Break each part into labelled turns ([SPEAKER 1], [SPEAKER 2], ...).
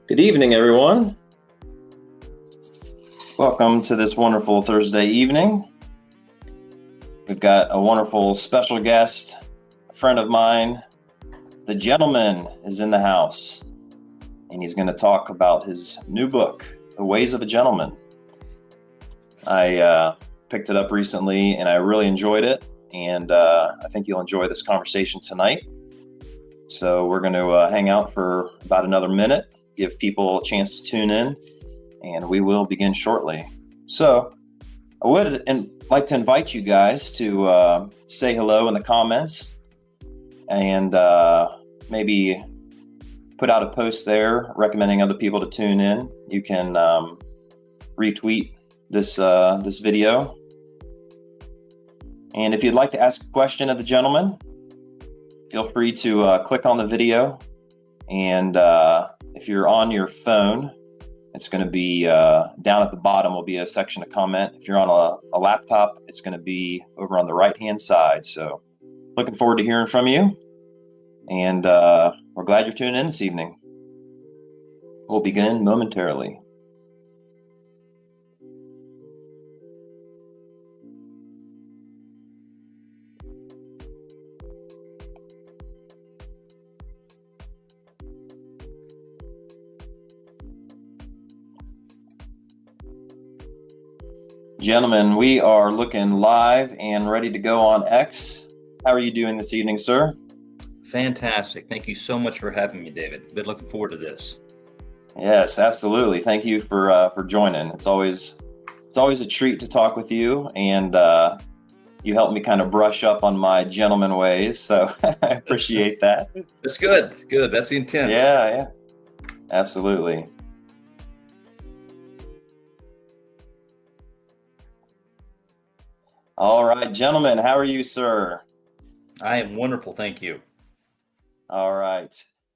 [SPEAKER 1] Good evening, everyone. Welcome to this wonderful Thursday evening. We've got a wonderful special guest, a friend of mine. The gentleman is in the house, and he's going to talk about his new book, The Ways of a Gentleman. I picked it up recently, and I really enjoyed it, and I think you'll enjoy this conversation tonight. So we're going to hang out for about another minute, give people a chance to tune in, and we will begin shortly. So I would like to invite you guys to say hello in the comments and maybe put out a post there recommending other people to tune in. You can retweet this video. And if you'd like to ask a question of the gentleman, feel free to click on the video. And if you're on your phone, it's going to be down at the bottom will be a section to comment. If you're on a laptop, it's going to be over on the right-hand side. So looking forward to hearing from you. And we're glad you're tuning in this evening. We'll begin momentarily. Gentlemen, we are looking live and ready to go on X. How are you doing this evening, sir?
[SPEAKER 2] Fantastic. Thank you so much for having me, David. Been looking forward to this.
[SPEAKER 1] Yes, absolutely. Thank you for joining. It's always a treat to talk with you, and you helped me kind of brush up on my gentleman ways, so I appreciate that.
[SPEAKER 2] That's good. Good. That's the intent.
[SPEAKER 1] Yeah, absolutely. All right, gentlemen, how are you, sir?
[SPEAKER 2] I am wonderful. Thank you.
[SPEAKER 1] All right.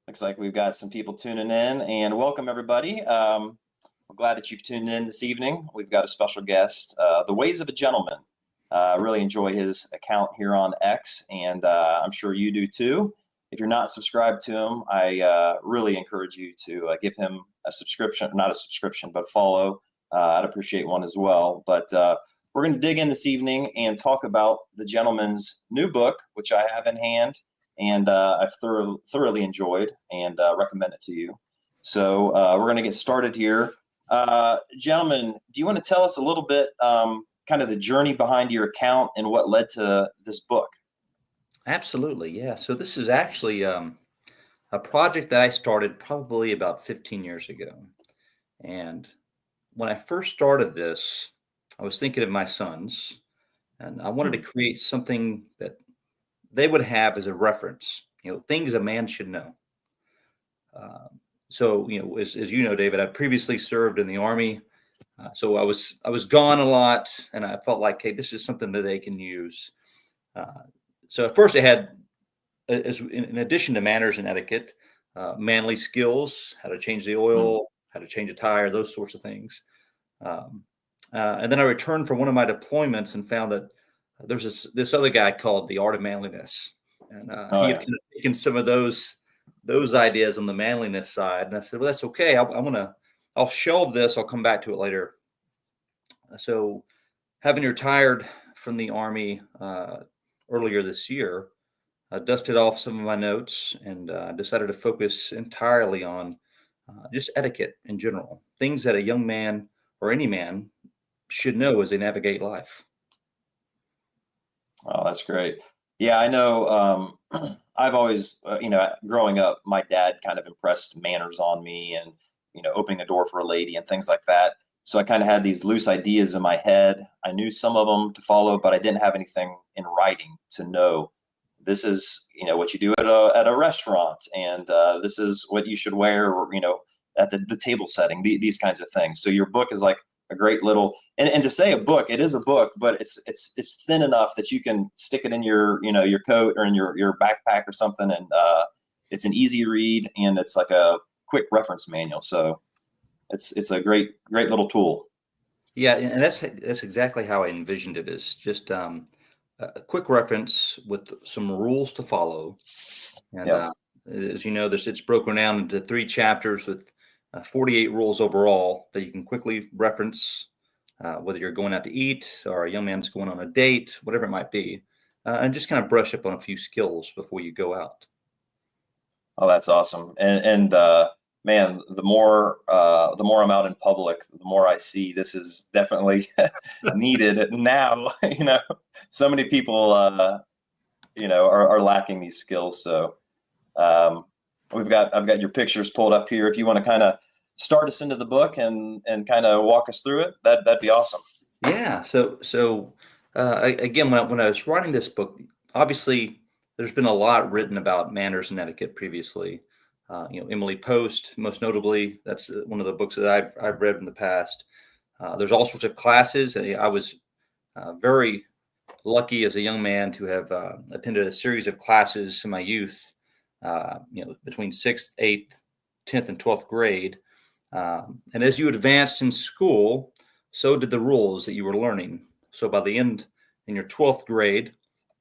[SPEAKER 1] Looks like we've got some people tuning in, and welcome everybody. We're glad that you've tuned in this evening. We've got a special guest, The Ways of a Gentleman. I really enjoy his account here on X, and I'm sure you do too. If you're not subscribed to him, I really encourage you to give him a subscription, not a subscription, but follow. I'd appreciate one as well. But we're going to dig in this evening and talk about the gentleman's new book, which I have in hand, and I've thoroughly enjoyed and recommend it to you. So we're going to get started here. Gentlemen, do you want to tell us a little bit kind of the journey behind your account and what led to this book?
[SPEAKER 2] Absolutely. Yeah. So this is actually a project that I started probably about 15 years ago. And when I first started this, I was thinking of my sons, and I wanted to create something that they would have as a reference, things a man should know. So, as you know, David, I previously served in the Army. So I was gone a lot, and I felt like, hey, this is something that they can use. So at first, I had, in addition to manners and etiquette, manly skills, how to change the oil, how to change a tire, those sorts of things. And then I returned from one of my deployments and found that there's this other guy called The Art of Manliness, and he had kind of taken some of those ideas on the manliness side. And I said, well, that's okay. I'll shelve this. I'll come back to it later. So, having retired from the Army earlier this year, I dusted off some of my notes and decided to focus entirely on just etiquette in general, things that a young man or any man should know as they navigate life.
[SPEAKER 1] Oh, that's great. Yeah, I know. I've always, growing up, my dad kind of impressed manners on me and, opening a door for a lady and things like that. So I kind of had these loose ideas in my head. I knew some of them to follow, but I didn't have anything in writing to know this is, what you do at a restaurant, and this is what you should wear, or, at the table setting, these kinds of things. So your book is like a great little, and to say a book, it is a book, but it's thin enough that you can stick it in your your coat or in your backpack or something, and it's an easy read, and it's like a quick reference manual. So it's a great little tool.
[SPEAKER 2] Yeah, and that's exactly how I envisioned it. Is just a quick reference with some rules to follow, and
[SPEAKER 1] Yep.
[SPEAKER 2] as you know, it's broken down into 3 chapters with 48 rules overall that you can quickly reference, whether you're going out to eat or a young man's going on a date, whatever it might be, and just kind of brush up on a few skills before you go out.
[SPEAKER 1] Oh, that's awesome. And man, the more I'm out in public, the more I see this is definitely needed now. So many people are lacking these skills. So um, I've got your pictures pulled up here. If you want to kind of start us into the book and kind of walk us through it, that'd be awesome.
[SPEAKER 2] Yeah. So again, when I was writing this book, obviously there's been a lot written about manners and etiquette previously. Emily Post, most notably, that's one of the books that I've read in the past. There's all sorts of classes. I was very lucky as a young man to have attended a series of classes in my youth, between 6th, 8th, 10th, and 12th grade. And as you advanced in school, so did the rules that you were learning. So by the end, in your 12th grade,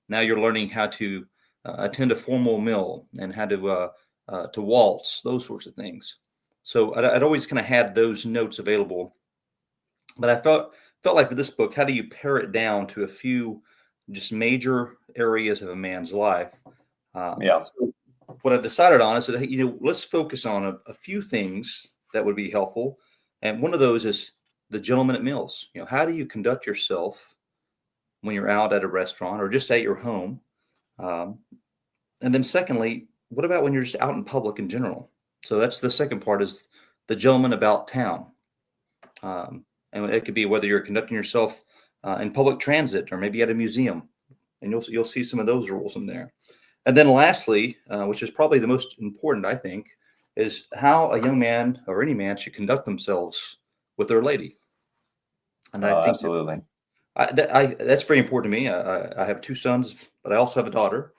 [SPEAKER 2] now you're learning how to attend a formal meal and how to waltz, those sorts of things. So I'd always kind of had those notes available, but I felt like with this book, how do you pare it down to a few just major areas of a man's life? So what I've decided on is that, let's focus on a few things that would be helpful. And one of those is the gentleman at meals. How do you conduct yourself when you're out at a restaurant or just at your home? And then secondly, what about when you're just out in public in general? So that's the second part, is the gentleman about town. And it could be whether you're conducting yourself in public transit or maybe at a museum, and you'll see some of those rules in there. And then lastly, which is probably the most important, I think, is how a young man or any man should conduct themselves with their lady. And I think
[SPEAKER 1] Absolutely.
[SPEAKER 2] that's very important to me. I have 2 sons, but I also have a daughter.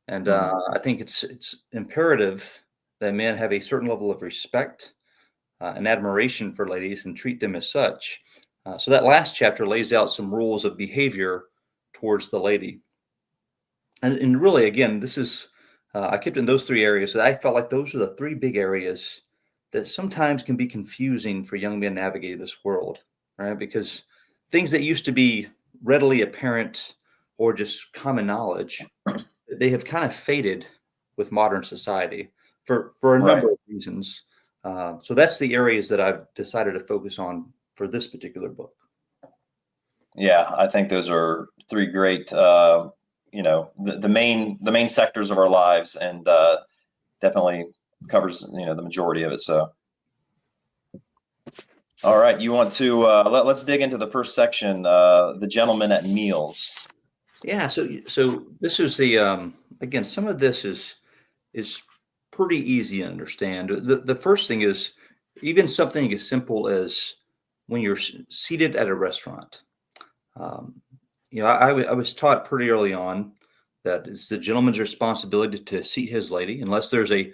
[SPEAKER 2] And I think it's imperative that men have a certain level of respect and admiration for ladies and treat them as such. So that last chapter lays out some rules of behavior towards the lady. And really, again, this is, I kept in those 3 areas. So I felt like those are the 3 big areas that sometimes can be confusing for young men navigating this world, right? Because things that used to be readily apparent or just common knowledge, they have kind of faded with modern society for a number of reasons. So that's the areas that I've decided to focus on for this particular book.
[SPEAKER 1] Yeah, I think those are 3 great, the main sectors of our lives, and definitely covers the majority of it. So, all right, you want to let's dig into the first section, the gentleman at meals.
[SPEAKER 2] Yeah, so this is the again, some of this is pretty easy to understand. The first thing is even something as simple as when you're seated at a restaurant. I was taught pretty early on that it's the gentleman's responsibility to seat his lady, unless there's a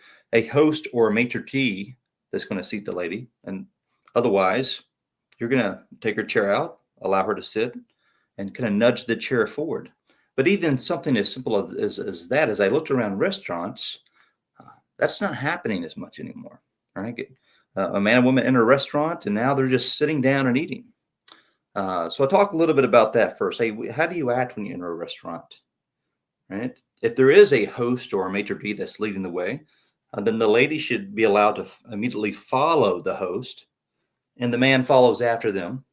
[SPEAKER 2] host or a maitre d' that's going to seat the lady, and otherwise you're going to take her chair out, allow her to sit, and kind of nudge the chair forward. But even something as simple as that, as I looked around restaurants, that's not happening as much anymore. Right? A man and woman enter a restaurant, and now they're just sitting down and eating. So I'll talk a little bit about that first. Hey, how do you act when you enter a restaurant? Right? If there is a host or a maitre d' that's leading the way, then the lady should be allowed to immediately follow the host, and the man follows after them.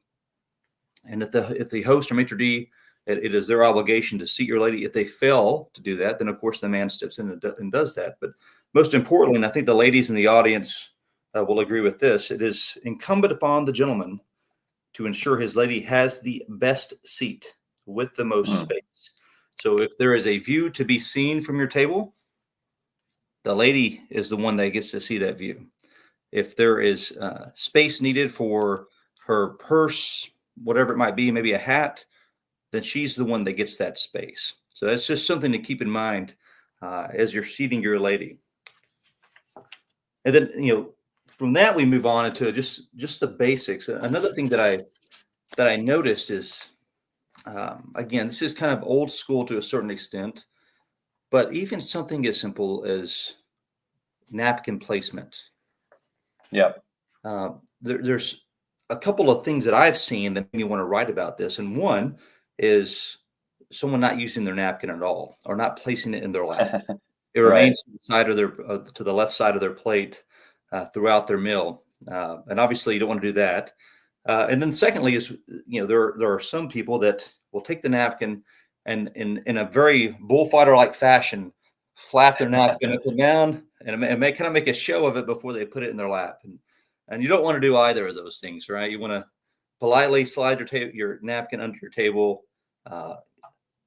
[SPEAKER 2] And if the host or maitre d', it is their obligation to seat your lady. If they fail to do that, then of course the man steps in and does that. But most importantly, and I think the ladies in the audience will agree with this, it is incumbent upon the gentleman to ensure his lady has the best seat with the most space. So if there is a view to be seen from your table, the lady is the one that gets to see that view. If there is space needed for her purse, whatever it might be, maybe a hat, then she's the one that gets that space. So that's just something to keep in mind as you're seating your lady. And then, from that we move on into just the basics. Another thing that I noticed is, again, this is kind of old school to a certain extent, but even something as simple as napkin placement.
[SPEAKER 1] Yeah.
[SPEAKER 2] there's a couple of things that I've seen that make me want to write about this. And one is someone not using their napkin at all, or not placing it in their lap. It
[SPEAKER 1] Right.
[SPEAKER 2] remains to the side of their to the left side of their plate throughout their meal, and obviously you don't want to do that. And then secondly is, there are some people that will take the napkin and in a very bullfighter like fashion flap their napkin up and down and kind of make a show of it before they put it in their lap. And you don't want to do either of those things, right? You want to politely slide your napkin under your table. Uh,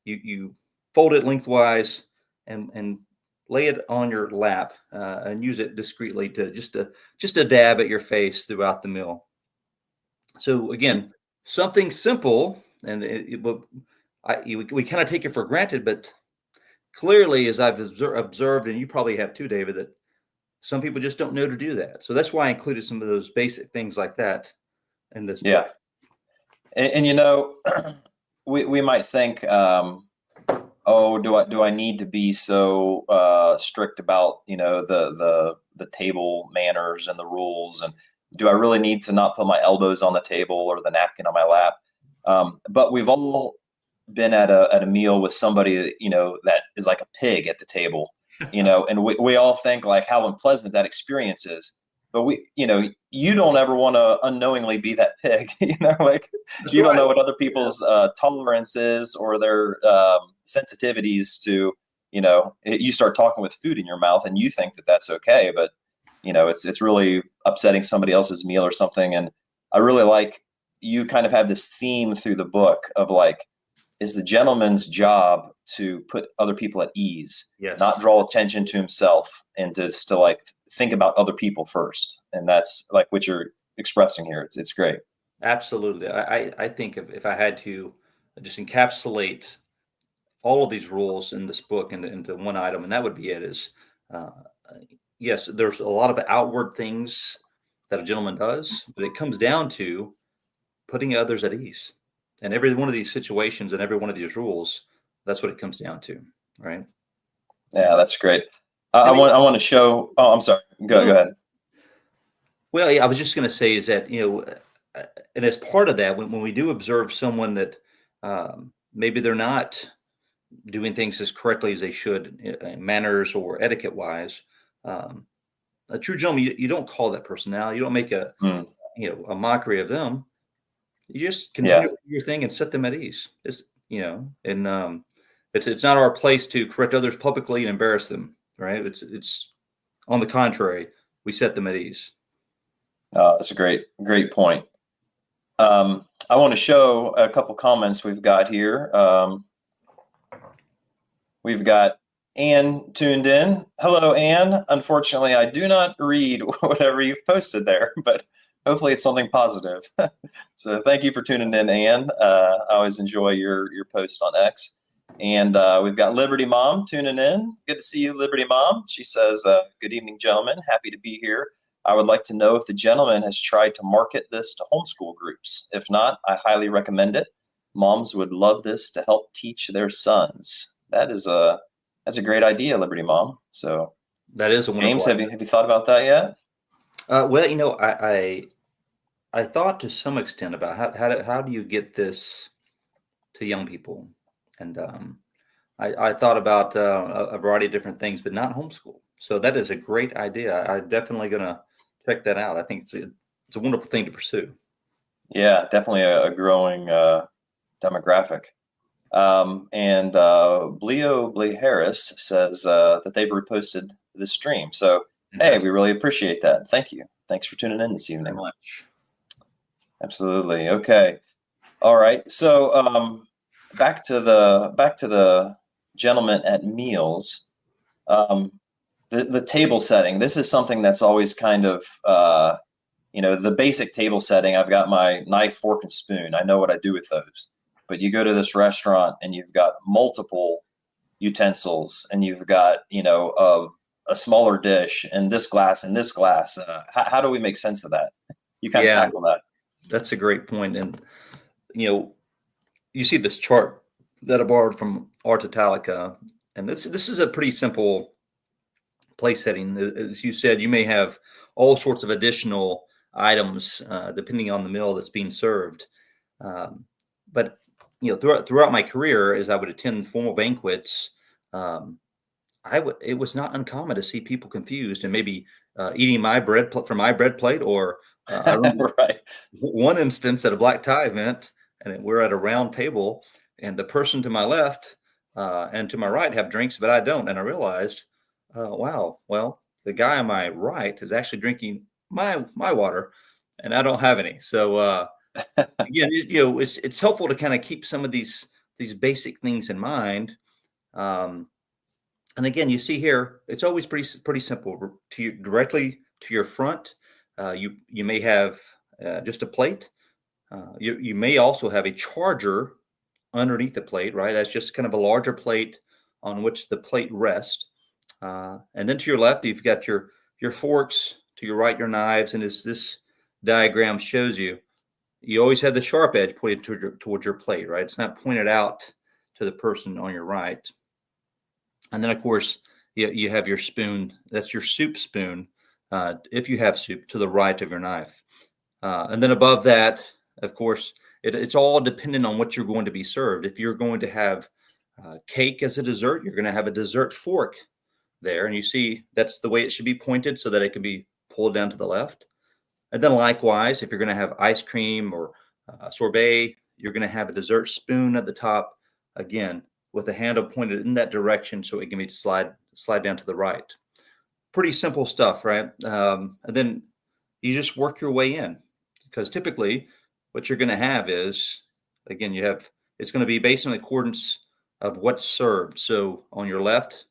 [SPEAKER 2] you fold it lengthwise and lay it on your lap and use it discreetly to just a dab at your face throughout the meal. So again, something simple, and we kind of take it for granted, but clearly, as I've observed, and you probably have too, David, that some people just don't know to do that. So that's why I included some of those basic things like that in this
[SPEAKER 1] Yeah.
[SPEAKER 2] book.
[SPEAKER 1] And we might think, oh, do I need to be so strict about the table manners and the rules, and do I really need to not put my elbows on the table or the napkin on my lap? But we've all been at a meal with somebody that is like a pig at the table, and we all think like how unpleasant that experience is. But you don't ever want to unknowingly be that pig, like
[SPEAKER 2] That's
[SPEAKER 1] you don't
[SPEAKER 2] right.
[SPEAKER 1] know what other people's
[SPEAKER 2] Yes.
[SPEAKER 1] tolerance is or their sensitivities to, you start talking with food in your mouth and you think that that's okay, but it's really upsetting somebody else's meal or something. And I really like you kind of have this theme through the book of like, is the gentleman's job to put other people at ease, not
[SPEAKER 2] Yes.
[SPEAKER 1] draw attention to himself, and just to like think about other people first. And that's like what you're expressing here. It's great.
[SPEAKER 2] Absolutely. I think if I had to just encapsulate all of these rules in this book into one item, and that would be it, is uh, yes, there's a lot of outward things that a gentleman does, but it comes down to putting others at ease. And every one of these situations and every one of these rules, that's what it comes down to, right?
[SPEAKER 1] Yeah,
[SPEAKER 2] And
[SPEAKER 1] that's great. I
[SPEAKER 2] and
[SPEAKER 1] want I want to show. Oh, I'm sorry. Go
[SPEAKER 2] no,
[SPEAKER 1] ahead.
[SPEAKER 2] well, yeah, I was just going to say is that and as part of that, when we do observe someone that maybe they're not doing things as correctly as they should, manners or etiquette wise, um, a true gentleman, you don't call that person out. You don't make
[SPEAKER 1] Mm,
[SPEAKER 2] a mockery of them. You just continue
[SPEAKER 1] yeah.
[SPEAKER 2] to do your thing and set them at ease. And it's not our place to correct others publicly and embarrass them, right? It's on the contrary, we set them at ease.
[SPEAKER 1] That's a great point. I want to show a couple comments we've got here. We've got Anne tuned in. Hello, Anne. Unfortunately, I do not read whatever you've posted there, but hopefully it's something positive. So thank you for tuning in, Anne. I always enjoy your post on X. And we've got Liberty Mom tuning in. Good to see you, Liberty Mom. She says, good evening, gentlemen. Happy to be here. I would like to know if the gentleman has tried to market this to homeschool groups. If not, I highly recommend it. Moms would love this to help teach their sons. That's a great idea, Liberty Mom. So,
[SPEAKER 2] That is a
[SPEAKER 1] James,
[SPEAKER 2] wonderful
[SPEAKER 1] have you thought about that yet?
[SPEAKER 2] Well, I thought to some extent about how do you get this to young people, and I thought about a variety of different things, but not homeschool. So that is a great idea. I'm definitely gonna check that out. I think it's a wonderful thing to pursue.
[SPEAKER 1] Yeah, definitely a growing demographic. And Bleo Harris says that they've reposted this stream. So, hey, we
[SPEAKER 2] Fantastic.
[SPEAKER 1] really appreciate that. Thank you. Thanks for tuning in this
[SPEAKER 2] Thank you very
[SPEAKER 1] evening.
[SPEAKER 2] much.
[SPEAKER 1] Absolutely. Okay. All right. So, back to the gentleman at meals. Um, the table setting. This is something that's always kind of the basic table setting. I've got my knife, fork, and spoon. I know what I do with those. But you go to this restaurant and you've got multiple utensils, and you've got a smaller dish and this glass and this glass. How do we make sense of that? You kind of
[SPEAKER 2] Yeah,
[SPEAKER 1] tackle that.
[SPEAKER 2] that's a great point. And you know, you see this chart that I borrowed from Art Italica, and this is a pretty simple place setting. As you said, you may have all sorts of additional items depending on the meal that's being served. Um, but throughout my career, as I would attend formal banquets, um, it was not uncommon to see people confused and maybe eating my from my bread plate, or I remember
[SPEAKER 1] Right.
[SPEAKER 2] one instance at a black tie event, and we're at a round table, and the person to my left and to my right have drinks, but I don't. And I realized, wow, well, the guy on my right is actually drinking my water, and I don't have any. So again, it's helpful to kind of keep some of these basic things in mind. Um, and again, you see here, it's always pretty simple. Directly to your front, you may have just a plate. You may also have a charger underneath the plate, right? That's just kind of a larger plate on which the plate rests. And then to your left, you've got your forks. To your right, your knives. And as this diagram shows you, you always have the sharp edge pointed towards your plate, right? It's not pointed out to the person on your right. And then, of course, you have your spoon. That's your soup spoon, if you have soup, to the right of your knife. And then above that, of course, it's all dependent on what you're going to be served. If you're going to have cake as a dessert, you're going to have a dessert fork there. And you see that's the way it should be pointed so that it can be pulled down to the left. And then likewise, if you're going to have ice cream or sorbet, you're going to have a dessert spoon at the top, again, with the handle pointed in that direction so it can be slide down to the right. Pretty simple stuff, right? And then you just work your way in, because typically what you're going to have is, again, it's going to be based on accordance of what's served. So on your left,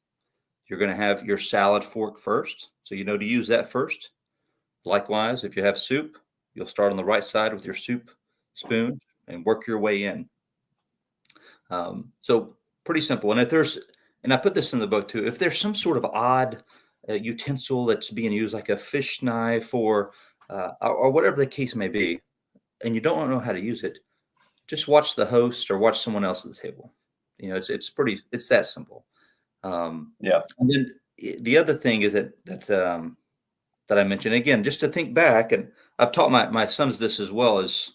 [SPEAKER 2] you're going to have your salad fork first. So you know to use that first. Likewise, if you have soup, you'll start on the right side with your soup spoon and work your way in. So pretty simple. And I put this in the book too, if there's some sort of odd utensil that's being used, like a fish knife or whatever the case may be, and you don't know how to use it, just watch the host or watch someone else at the table. It's that simple.
[SPEAKER 1] Yeah.
[SPEAKER 2] And then the other thing is that I mentioned, again, just to think back, and I've taught my sons this as well, is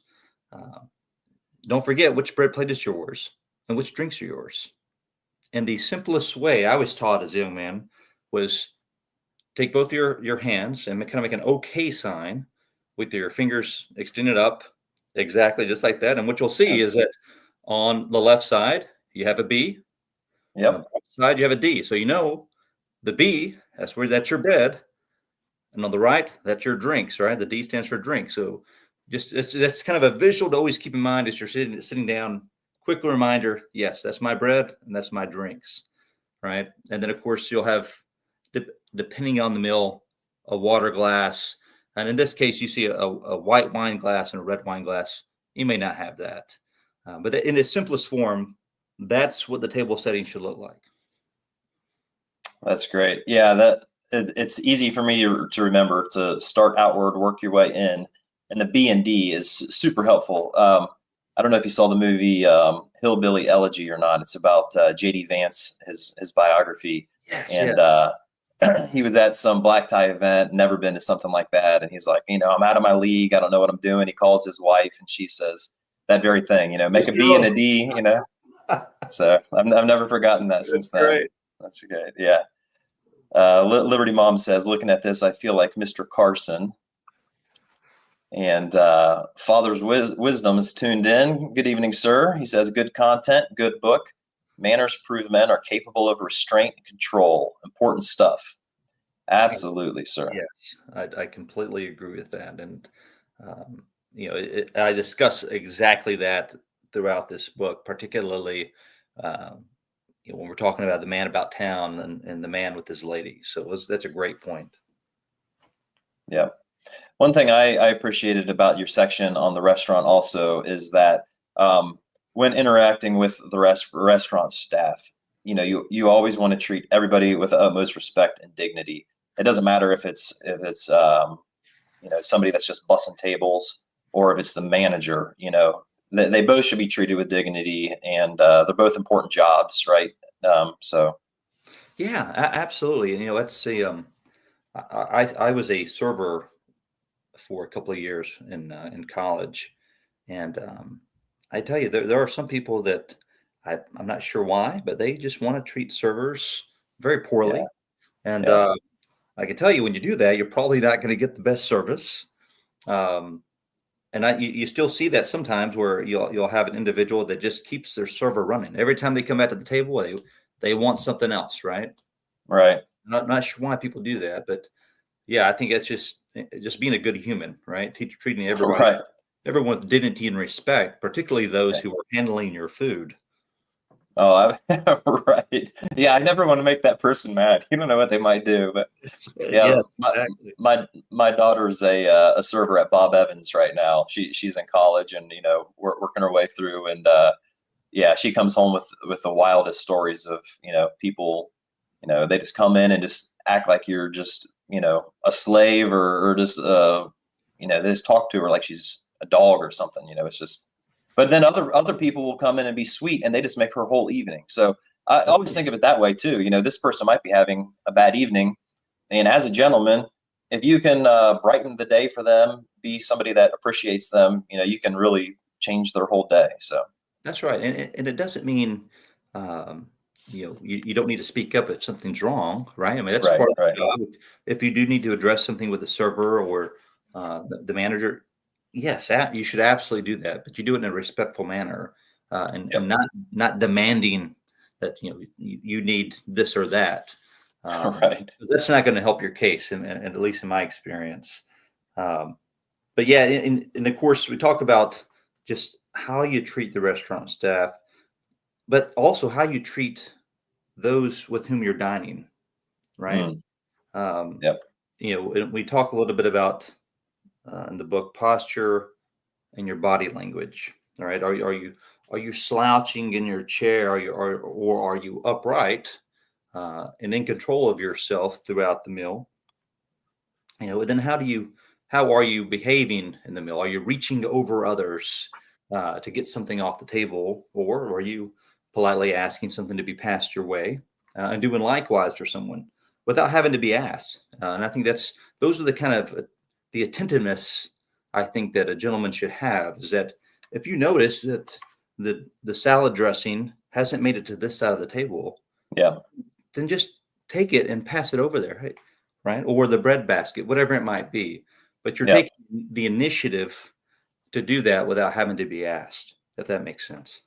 [SPEAKER 2] don't forget which bread plate is yours and which drinks are yours. And the simplest way I was taught as a young man was take both your hands and kind of make an okay sign with your fingers extended up, exactly just like that. And what you'll see is that on the left side, you have a B.
[SPEAKER 1] Yep.
[SPEAKER 2] On the right side, you have a D. So the B, that's your bread. And on the right, that's your drinks, right? The D stands for drink. So that's kind of a visual to always keep in mind as you're sitting down. Quick reminder, yes, that's my bread and that's my drinks, right? And then, of course, you'll have, depending on the meal, a water glass. And in this case, you see a white wine glass and a red wine glass. You may not have that. But in its simplest form, that's what the table setting should look like.
[SPEAKER 1] That's great. Yeah, it's easy for me to remember to start outward, work your way in, and the B and D is super helpful. I don't know if you saw the movie Hillbilly Elegy or not. It's about J.D. Vance, his biography.
[SPEAKER 2] Yes,
[SPEAKER 1] and he was at some black tie event, never been to something like that, and he's like, I'm out of my league. I don't know what I'm doing. He calls his wife, and she says that very thing. Make a B and a D. So I've never forgotten that since then.
[SPEAKER 2] Great.
[SPEAKER 1] That's great. Yeah. Liberty Mom says, looking at this, I feel like Mr. Carson. And Father's Wisdom is tuned in. Good evening, sir. He says, good content, good book. Manners prove men are capable of restraint and control. Important stuff. Absolutely, sir.
[SPEAKER 2] Yes, I completely agree with that. And, I discuss exactly that throughout this book, particularly when we're talking about the man about town and the man with his lady. So that's a great point.
[SPEAKER 1] Yeah. One thing I appreciated about your section on the restaurant also is that when interacting with the restaurant staff, you always want to treat everybody with the utmost respect and dignity. It doesn't matter if it's somebody that's just bussing tables or if it's the manager. They both should be treated with dignity, and they're both important jobs, right?
[SPEAKER 2] Yeah, absolutely. And let's see. I was a server for a couple of years in college, and I tell you, there are some people that I'm not sure why, but they just want to treat servers very
[SPEAKER 1] Yeah.
[SPEAKER 2] poorly. And
[SPEAKER 1] Yeah.
[SPEAKER 2] I can tell you, when you do that, you're probably not going to get the best service. Um, and you still see that sometimes where you'll have an individual that just keeps their server running. Every time they come back to the table, they want something else, right?
[SPEAKER 1] Right.
[SPEAKER 2] Not sure why people do that, but yeah, I think it's just being a good human, right? Treating
[SPEAKER 1] Right.
[SPEAKER 2] everyone with dignity and respect, particularly those who are handling your food.
[SPEAKER 1] Oh, right. Yeah, I never want to make that person mad. You don't know what they might do, but
[SPEAKER 2] Yeah,
[SPEAKER 1] yeah,
[SPEAKER 2] exactly.
[SPEAKER 1] my daughter's a server at Bob Evans right now. She's in college and we're working her way through, and yeah, she comes home with the wildest stories of people, they just come in and just act like you're just a slave, or just they just talk to her like she's a dog or something. It's just. But then other people will come in and be sweet, and they just make her whole evening. So I
[SPEAKER 2] That's
[SPEAKER 1] always think of it that way too. This person might be having a bad evening, and as a gentleman, if you can brighten the day for them, be somebody that appreciates them, you can really change their whole day. So
[SPEAKER 2] That's right, and it doesn't mean, um, you don't need to speak up if something's wrong, right? I mean, that's
[SPEAKER 1] right,
[SPEAKER 2] part of
[SPEAKER 1] right,
[SPEAKER 2] the job. If you do need to address something with the server or the manager, yes, you should absolutely do that, but you do it in a respectful manner, and
[SPEAKER 1] yep,
[SPEAKER 2] not demanding that you need this or that.
[SPEAKER 1] right,
[SPEAKER 2] That's not going to help your case, and at least in my experience. Um, but yeah, in of course, we talk about just how you treat the restaurant staff, but also how you treat those with whom you're dining, right?
[SPEAKER 1] mm,
[SPEAKER 2] Um,
[SPEAKER 1] yep,
[SPEAKER 2] and we talk a little bit about in the book posture and your body language. All right, are you slouching in your chair? Or are you upright and in control of yourself throughout the meal? Then how are you behaving in the meal? Are you reaching over others to get something off the table, or are you politely asking something to be passed your way and doing likewise for someone without having to be asked? And I think those are the kind of the attentiveness I think that a gentleman should have, is that if you notice that the salad dressing hasn't made it to this side of the table,
[SPEAKER 1] yeah,
[SPEAKER 2] then just take it and pass it over there, right? Or the bread basket, whatever it might be. But you're
[SPEAKER 1] yep.
[SPEAKER 2] taking the initiative to do that without having to be asked, if that makes sense.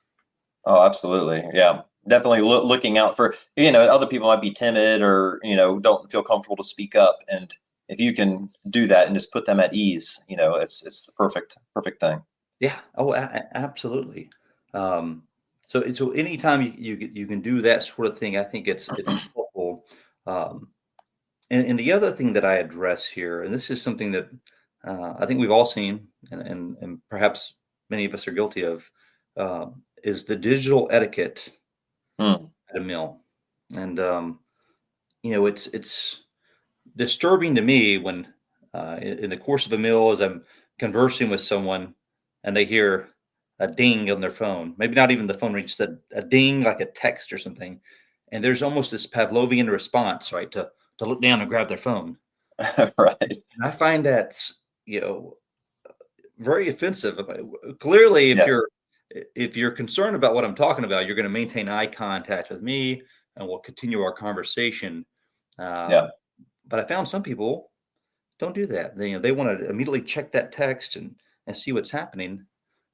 [SPEAKER 1] Oh, absolutely. Yeah. Definitely looking out for, other people might be timid, or, don't feel comfortable to speak up. And if you can do that and just put them at ease, it's the perfect thing.
[SPEAKER 2] Yeah. Oh, absolutely. Um, so anytime you can do that sort of thing, I think it's helpful. Um, and the other thing that I address here, and this is something that I think we've all seen, and perhaps many of us are guilty of, is the digital etiquette
[SPEAKER 1] Mm,
[SPEAKER 2] at a meal. And it's disturbing to me when, in the course of a meal, as I'm conversing with someone, and they hear a ding on their phone. Maybe not even the phone ring, just a ding, like a text or something. And there's almost this Pavlovian response, right, to look down and grab their phone.
[SPEAKER 1] right.
[SPEAKER 2] And I find that, you know, very offensive. Clearly,
[SPEAKER 1] Yeah.
[SPEAKER 2] if you're concerned about what I'm talking about, you're going to maintain eye contact with me, and we'll continue our conversation.
[SPEAKER 1] Yeah.
[SPEAKER 2] Um, but I found some people don't do that. They want to immediately check that text and see what's happening.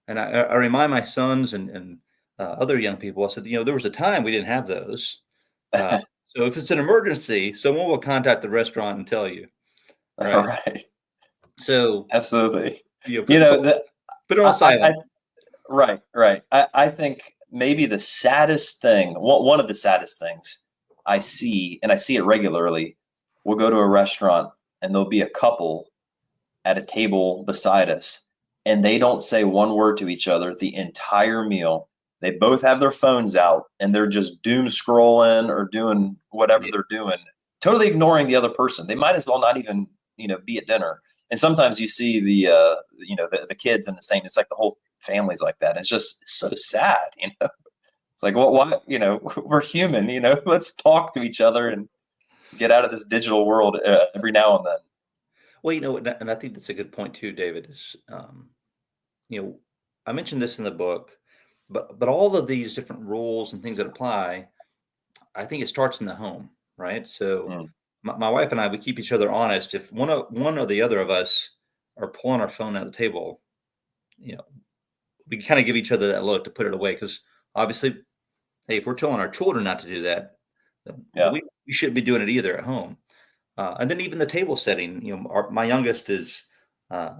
[SPEAKER 2] And I remind my sons and other young people. I said, there was a time we didn't have those. Uh, so if it's an emergency, someone will contact the restaurant and tell you,
[SPEAKER 1] All
[SPEAKER 2] right?
[SPEAKER 1] right.
[SPEAKER 2] So
[SPEAKER 1] Absolutely.
[SPEAKER 2] put
[SPEAKER 1] You
[SPEAKER 2] the phone,
[SPEAKER 1] know, the,
[SPEAKER 2] put it on
[SPEAKER 1] I
[SPEAKER 2] silent.
[SPEAKER 1] right, right. I think maybe the saddest thing, one of the saddest things I see, and I see it regularly, we'll go to a restaurant and there'll be a couple at a table beside us, and they don't say one word to each other the entire meal. They both have their phones out and they're just doom scrolling or doing whatever
[SPEAKER 2] Yeah,
[SPEAKER 1] they're doing, totally ignoring the other person. They might as well not even, be at dinner. And sometimes you see the kids in the same, it's like the whole family's like that. It's just so sad. It's like, well, why, we're human, let's talk to each other and get out of this digital world every now and then.
[SPEAKER 2] Well, and I think that's a good point too, David, is, you know, I mentioned this in the book, but all of these different rules and things that apply, I think it starts in the home, right? So
[SPEAKER 1] Mm.
[SPEAKER 2] my wife and I, we keep each other honest. If one or the other of us are pulling our phone out of the table, you know, we kind of give each other that look to put it away. Because obviously, hey, if we're telling our children not to do that, then
[SPEAKER 1] Yeah.
[SPEAKER 2] we shouldn't be doing it either at home. And then even the table setting, my youngest is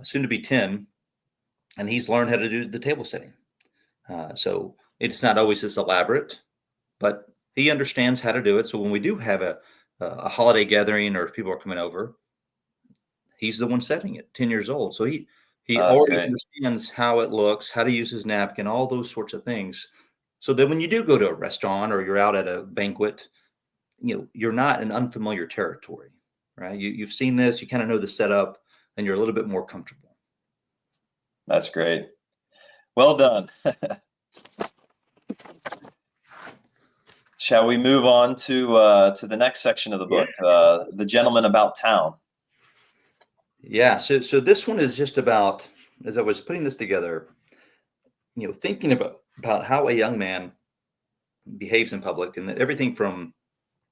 [SPEAKER 2] soon to be 10, and he's learned how to do the table setting. So it's not always this elaborate, but he understands how to do it. So when we do have a holiday gathering or if people are coming over, he's the one setting it, 10 years old. So he
[SPEAKER 1] Oh, that's
[SPEAKER 2] already
[SPEAKER 1] great.
[SPEAKER 2] understands how it looks, how to use his napkin, all those sorts of things. So that when you do go to a restaurant or you're out at a banquet, you're not in unfamiliar territory, right? You've seen this, you kind of know the setup, and you're a little bit more comfortable.
[SPEAKER 1] That's great. Well done. Shall we move on to the next section of the book, The Gentleman About Town?
[SPEAKER 2] Yeah. So this one is just about, as I was putting this together, thinking about how a young man behaves in public, and everything from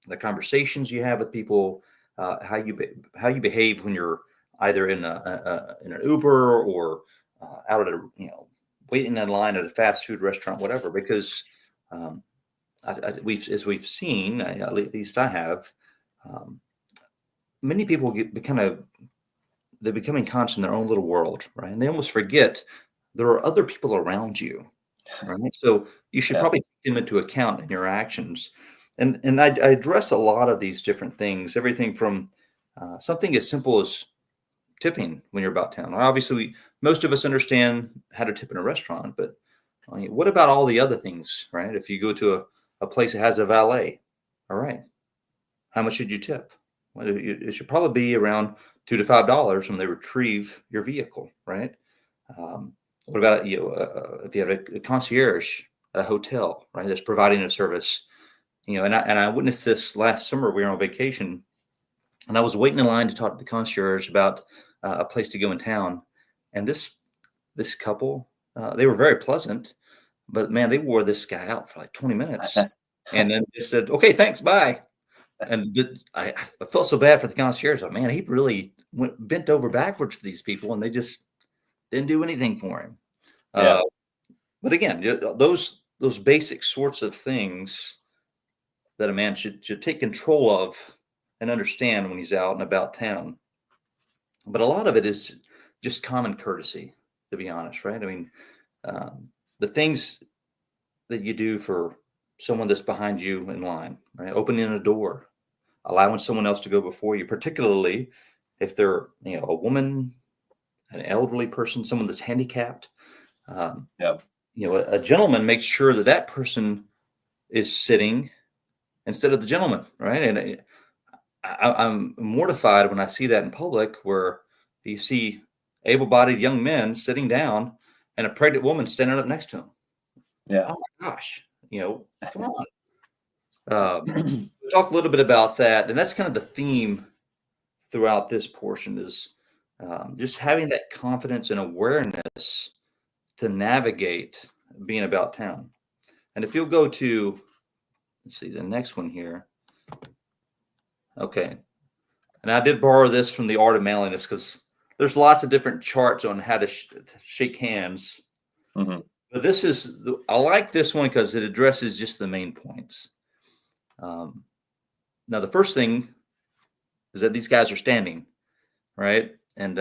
[SPEAKER 2] the conversations you have with people, how you behave when you're either in an Uber or out at a waiting in line at a fast food restaurant, whatever. Because um, we've seen, at least I have, um, many people they're becoming conscious in their own little world, right? And they almost forget there are other people around you, right? So you should
[SPEAKER 1] Yeah.
[SPEAKER 2] probably take them into account in your actions. And I address a lot of these different things, everything from something as simple as tipping when you're about town. Obviously, most of us understand how to tip in a restaurant, but what about all the other things, right? If you go to a place that has a valet, all right, how much should you tip? Well, it should probably be around $2 to $5 when they retrieve your vehicle, right? What about if you have a concierge at a hotel, right? That's providing a service, and I witnessed this last summer. We were on vacation, and I was waiting in line to talk to the concierge about a place to go in town, and this couple, they were very pleasant, but man, they wore this guy out for like 20 minutes, and then just said, "Okay, thanks, bye." And I felt so bad for the concierge. Like, man, he really bent over backwards for these people, and they just didn't do anything for him.
[SPEAKER 1] Yeah.
[SPEAKER 2] But again, those basic sorts of things that a man should take control of and understand when he's out and about town. But a lot of it is just common courtesy, to be honest, right? I mean, the things that you do for someone that's behind you in line, right? Opening a door, allowing someone else to go before you, particularly if they're a woman, an elderly person, someone that's handicapped. Um,
[SPEAKER 1] Yeah.
[SPEAKER 2] a gentleman makes sure that that person is sitting instead of the gentleman, right? And I'm mortified when I see that in public, where you see able-bodied young men sitting down and a pregnant woman standing up next to them.
[SPEAKER 1] Yeah.
[SPEAKER 2] Oh my gosh, come on. Talk a little bit about that, and that's kind of the theme throughout this portion is just having that confidence and awareness to navigate being about town. And if you'll go to, let's see, the next one here. Okay. And I did borrow this from the Art of Manliness because there's lots of different charts on how to shake hands.
[SPEAKER 1] Mm-hmm.
[SPEAKER 2] But I like this one because it addresses just the main points. Now, the first thing is that these guys are standing, right? And,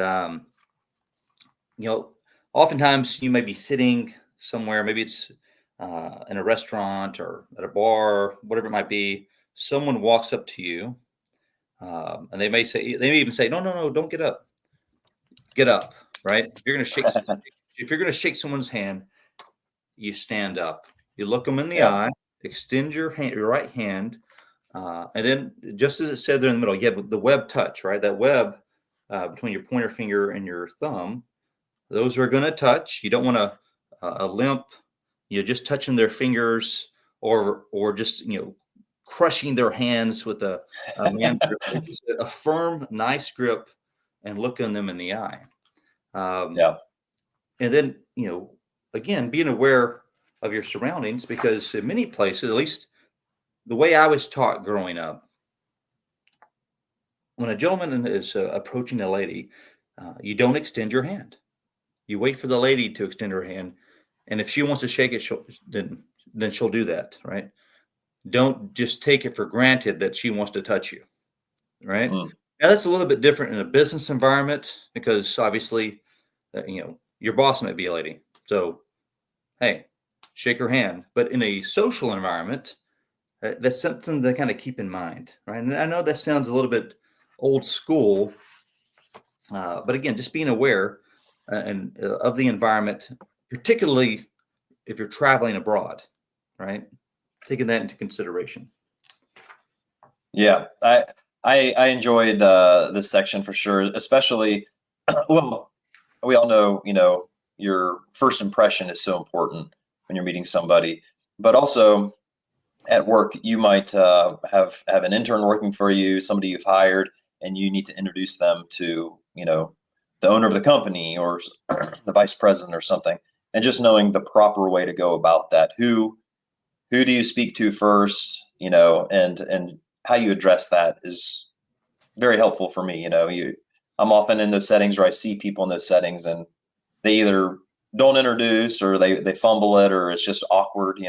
[SPEAKER 2] oftentimes you may be sitting somewhere, maybe it's in a restaurant or at a bar, whatever it might be. Someone walks up to you, and they may even say, no, don't get up. Get up, right? If you're going to shake someone's hand, you stand up. You look them in the
[SPEAKER 1] Yeah.
[SPEAKER 2] eye, extend your right hand, and then just as it said there in the middle, you have the web touch, right? That web between your pointer finger and your thumb, those are going to touch. You don't want a limp, just touching their fingers or just crushing their hands with a man grip. Just a firm, nice grip and look in them in the eye.
[SPEAKER 1] Yeah.
[SPEAKER 2] And then, again, being aware of your surroundings, because in many places, at least the way I was taught growing up, when a gentleman is approaching a lady, you don't extend your hand. You wait for the lady to extend her hand, and if she wants to shake it, then she'll do that, right? Don't just take it for granted that she wants to touch you, right?
[SPEAKER 1] Mm.
[SPEAKER 2] Now that's a little bit different in a business environment because obviously, your boss might be a lady, so hey, shake her hand. But in a social environment, that's something to kind of keep in mind, right? And I know that sounds a little bit old school, but again, just being aware and of the environment, particularly if you're traveling abroad, right? Taking that into consideration.
[SPEAKER 1] Yeah, I enjoyed this section for sure, especially well, we all know, your first impression is so important when you're meeting somebody, but also at work, you might have an intern working for you, somebody you've hired, and you need to introduce them to, the owner of the company or the vice president or something, and just knowing the proper way to go about that. Who do you speak to first, and how you address that is very helpful for me. I'm often in those settings where I see people in those settings and they either don't introduce or they fumble it or it's just awkward.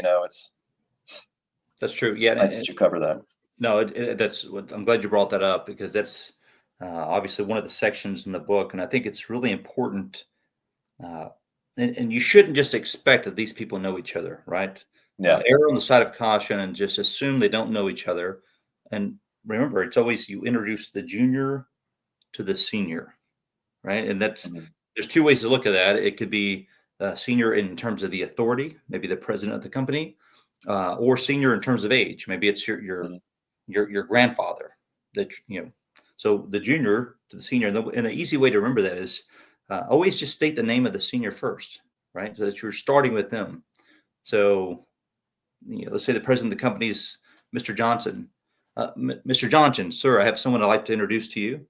[SPEAKER 2] That's true. Yeah.
[SPEAKER 1] Nice that you cover that.
[SPEAKER 2] No, that's what I'm glad you brought that up because that's obviously one of the sections in the book. And I think it's really important. And you shouldn't just expect that these people know each other, right?
[SPEAKER 1] Yeah.
[SPEAKER 2] Err on the side of caution and just assume they don't know each other. And remember, it's always you introduce the junior to the senior, right? And there's two ways to look at that. It could be senior in terms of the authority, maybe the president of the company, or senior in terms of age. Maybe it's your grandfather. So the junior to the senior. And the easy way to remember that is always just state the name of the senior first, right? So that you're starting with them. So let's say the president of the company is Mr. Johnson. Mr. Johnson, sir, I have someone I'd like to introduce to you.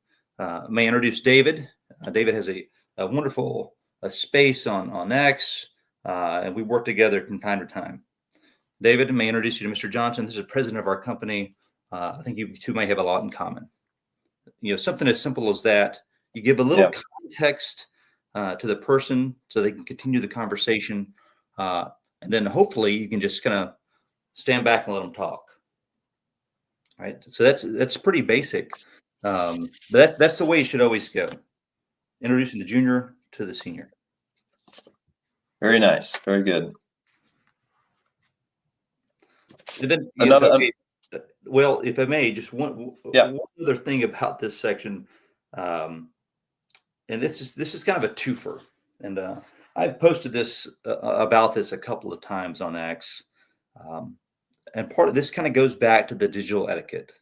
[SPEAKER 2] May I introduce David? David has a wonderful space on X, and we work together from time to time. David, may I introduce you to Mr. Johnson? This is the president of our company. I think you two may have a lot in common. Something as simple as that. You give a little context to the person so they can continue the conversation. And then hopefully you can just kind of stand back and let them talk. Right. So that's pretty basic. But that's the way it should always go. Introducing the junior to the senior.
[SPEAKER 1] Very nice. Very good.
[SPEAKER 2] And then, if I may, just one other thing about this section, and this is kind of a twofer, and I posted this about this a couple of times on X, and part of this kind of goes back to the digital etiquette,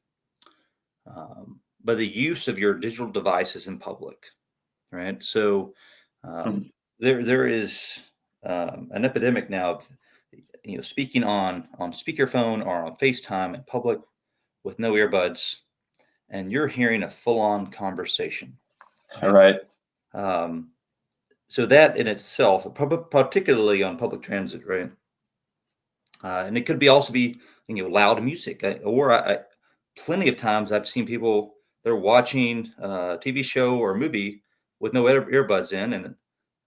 [SPEAKER 2] but the use of your digital devices in public, right? So there is an epidemic now of speaking on speakerphone or on FaceTime in public with no earbuds, and you're hearing a full-on conversation.
[SPEAKER 1] All right.
[SPEAKER 2] So that in itself, particularly on public transit, right? And it could also be loud music, plenty of times I've seen people, they're watching a TV show or a movie with no earbuds in,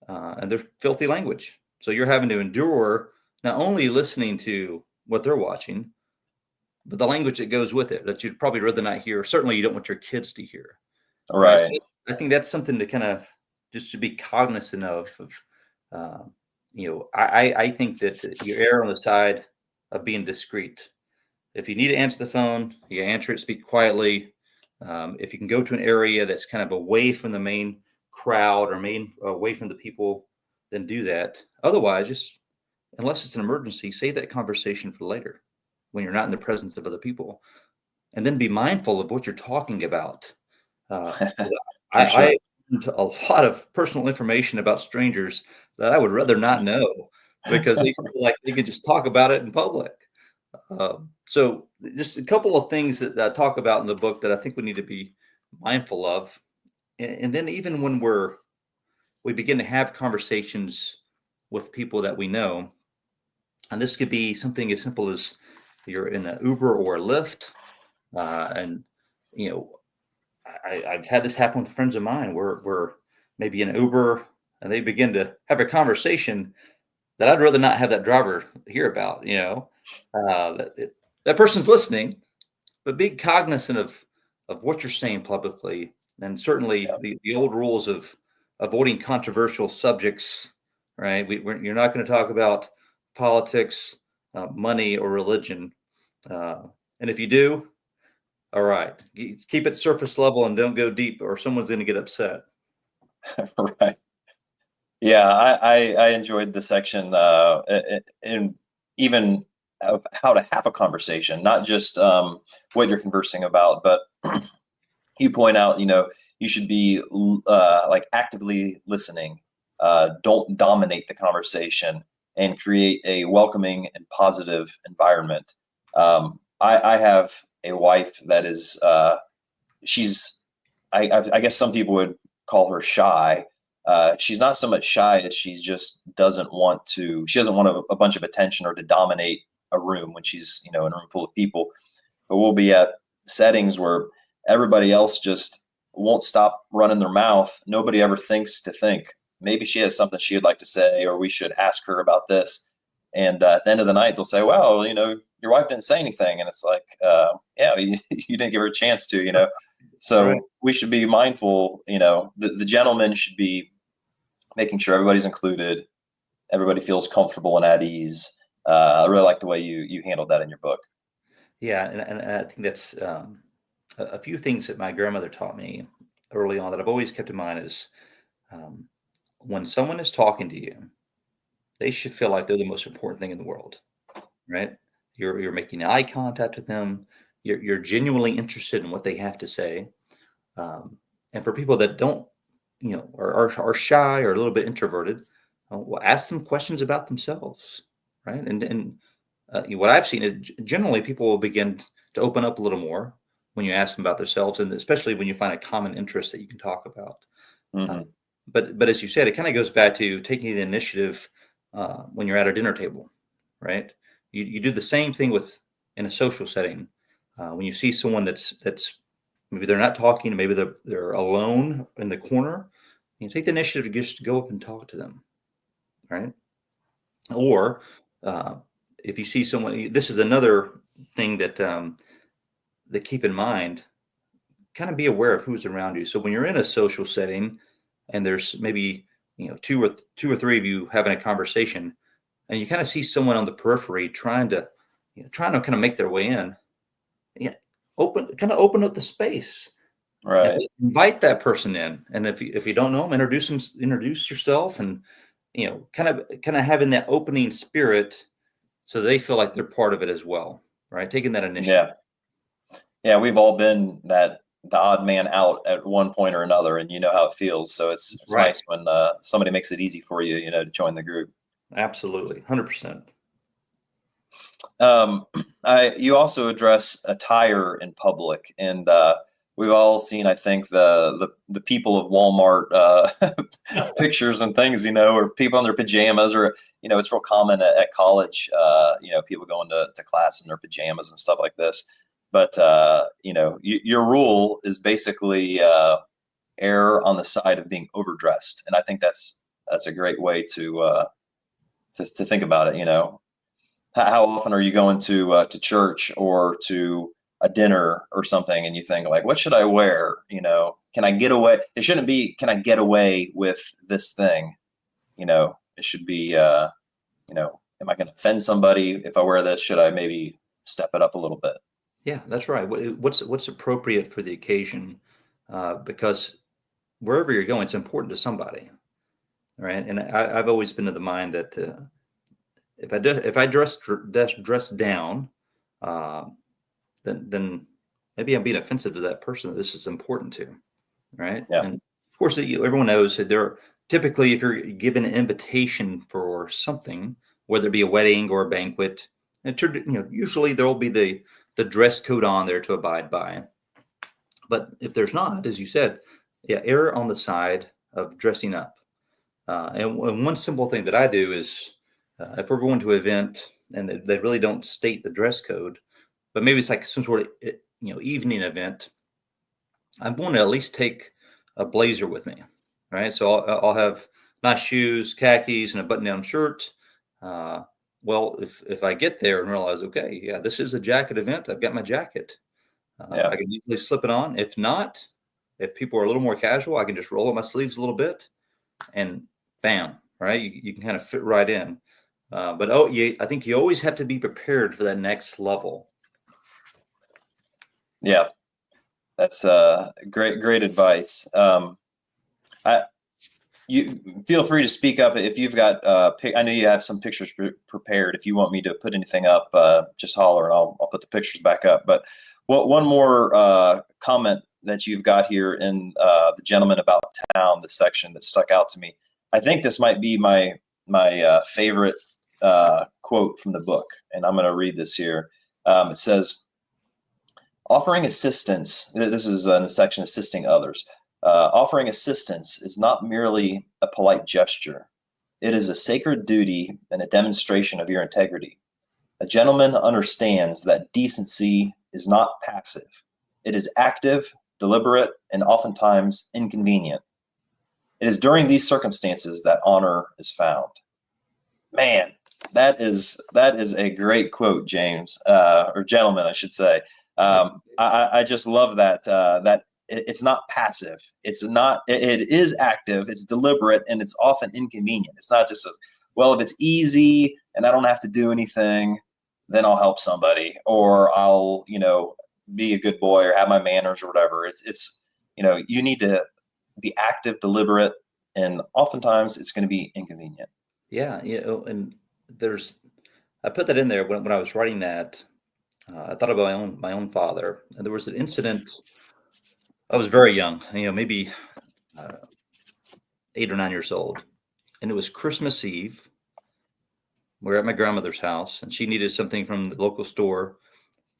[SPEAKER 2] and there's filthy language. So you're having to endure not only listening to what they're watching, but the language that goes with it that you'd probably rather not hear. Certainly you don't want your kids to hear.
[SPEAKER 1] Right.
[SPEAKER 2] I think that's something to kind of just to be cognizant of. I think that you err on the side of being discreet. If you need to answer the phone, you answer it, speak quietly. If you can go to an area that's kind of away from the main crowd or away from the people, then do that. Otherwise, just unless it's an emergency, save that conversation for later when you're not in the presence of other people. And then be mindful of what you're talking about. I learned a lot of personal information about strangers that I would rather not know because they feel like they can just talk about it in public. So just a couple of things that I talk about in the book that I think we need to be mindful of. and then even when we begin to have conversations with people that we know, and this could be something as simple as you're in an Uber or a Lyft, and you know, I've had this happen with friends of mine where we're maybe in an Uber and they begin to have a conversation that I'd rather not have that driver hear about. That person's listening, but be cognizant of what you're saying publicly, and certainly
[SPEAKER 1] Yeah.
[SPEAKER 2] the old rules of avoiding controversial subjects. Right, you're not going to talk about politics, money, or religion, and if you do, all right, keep it surface level and don't go deep, or someone's going to get upset.
[SPEAKER 1] Right. Yeah, I enjoyed the section, in even of how to have a conversation, not just what you're conversing about, but you point out, you should be like actively listening. Don't dominate the conversation and create a welcoming and positive environment. I have a wife that is she's I guess some people would call her shy. She's not so much shy as she just doesn't want to. She doesn't want a bunch of attention or to dominate a room when she's in a room full of people. But we'll be at settings where everybody else just won't stop running their mouth. Nobody ever thinks to think maybe she has something she'd like to say, or we should ask her about this. And at the end of the night, they'll say, "Well, your wife didn't say anything," and it's like, "Yeah, you didn't give her a chance to."
[SPEAKER 2] Right.
[SPEAKER 1] So we should be mindful. The gentleman should be making sure everybody's included, everybody feels comfortable and at ease. I really like the way you handled that in your book.
[SPEAKER 2] Yeah, and I think that's a few things that my grandmother taught me early on that I've always kept in mind is um, when someone is talking to you, they should feel like they're the most important thing in the world, right? You're making eye contact with them. You're genuinely interested in what they have to say. And for people that don't, are shy or a little bit introverted, well, ask them questions about themselves, right? And what I've seen is generally people will begin to open up a little more when you ask them about themselves, and especially when you find a common interest that you can talk about. Uh,
[SPEAKER 1] Hmm.
[SPEAKER 2] but as you said, it kind of goes back to taking the initiative when you're at a dinner table, right? You do the same thing in a social setting. When you see someone that's maybe they're not talking, maybe they're alone in the corner, you take the initiative to just go up and talk to them, right? Or uh, if you see someone, this is another thing that keep in mind. Kind of be aware of who's around you. So when you're in a social setting and there's maybe two or three of you having a conversation, and you kind of see someone on the periphery trying to kind of make their way in, yeah, open up the space and
[SPEAKER 1] Right.
[SPEAKER 2] invite that person in. And if you don't know them, introduce yourself, and kind of having that opening spirit so they feel like they're part of it as well, right? Taking that initiative.
[SPEAKER 1] Yeah. Yeah. We've all been the odd man out at one point or another, and you know how it feels. So it's
[SPEAKER 2] Right.
[SPEAKER 1] nice when somebody makes it easy for you, to join the group.
[SPEAKER 2] Absolutely. 100%.
[SPEAKER 1] Um, you also address attire in public, and we've all seen, I think, the people of Walmart pictures and things, or people in their pajamas, or it's real common at college, people going to class in their pajamas and stuff like this. But your rule is basically err on the side of being overdressed, and I think that's a great way to think about it. How often are you going to church or to a dinner or something, and you think like, what should I wear? Can I get away? It shouldn't be, can I get away with this thing? It should be, am I going to offend somebody if I wear this? Should I maybe step it up a little bit?
[SPEAKER 2] Yeah, that's right. What's appropriate for the occasion? Because wherever you're going, it's important to somebody, right? And I've always been of the mind that if I dress down, uh, then maybe I'm being offensive to that person that this is important to, right?
[SPEAKER 1] Yeah.
[SPEAKER 2] And of course, everyone knows that there typically, if you're given an invitation for something, whether it be a wedding or a banquet, usually there will be the dress code on there to abide by. But if there's not, as you said, err on the side of dressing up. And one simple thing that I do is if we're going to an event and they really don't state the dress code, but maybe it's like some sort of evening event, I'm going to at least take a blazer with me, right? So I'll have nice shoes, khakis, and a button-down shirt. Uh, well, if I get there and realize, okay, yeah, this is a jacket event, I've got my jacket.
[SPEAKER 1] Yeah.
[SPEAKER 2] I can easily slip it on. If not, if people are a little more casual, I can just roll up my sleeves a little bit, and bam, right? You can kind of fit right in. But I think you always have to be prepared for that next level.
[SPEAKER 1] Yeah. That's great advice. You feel free to speak up if you've got. I know you have some pictures prepared. If you want me to put anything up, just holler and I'll put the pictures back up. But one more comment that you've got here in the gentleman about town, the section that stuck out to me. I think this might be my favorite quote from the book, and I'm going to read this here. It says, offering assistance, this is in the section assisting others. Offering assistance is not merely a polite gesture. It is a sacred duty and a demonstration of your integrity. A gentleman understands that decency is not passive. It is active, deliberate, and oftentimes inconvenient. It is during these circumstances that honor is found. Man, that is a great quote, James, or gentleman, I should say. I just love that it's not passive. It's not. It is active. It's deliberate, and it's often inconvenient. It's not just well, if it's easy and I don't have to do anything, then I'll help somebody, or I'll be a good boy or have my manners or whatever. It's you need to be active, deliberate, and oftentimes it's going to be inconvenient.
[SPEAKER 2] Yeah, and I put that in there when I was writing that. I thought about my own father, and there was an incident. I was very young, maybe 8 or 9 years old, and it was Christmas Eve. We were at my grandmother's house, and she needed something from the local store.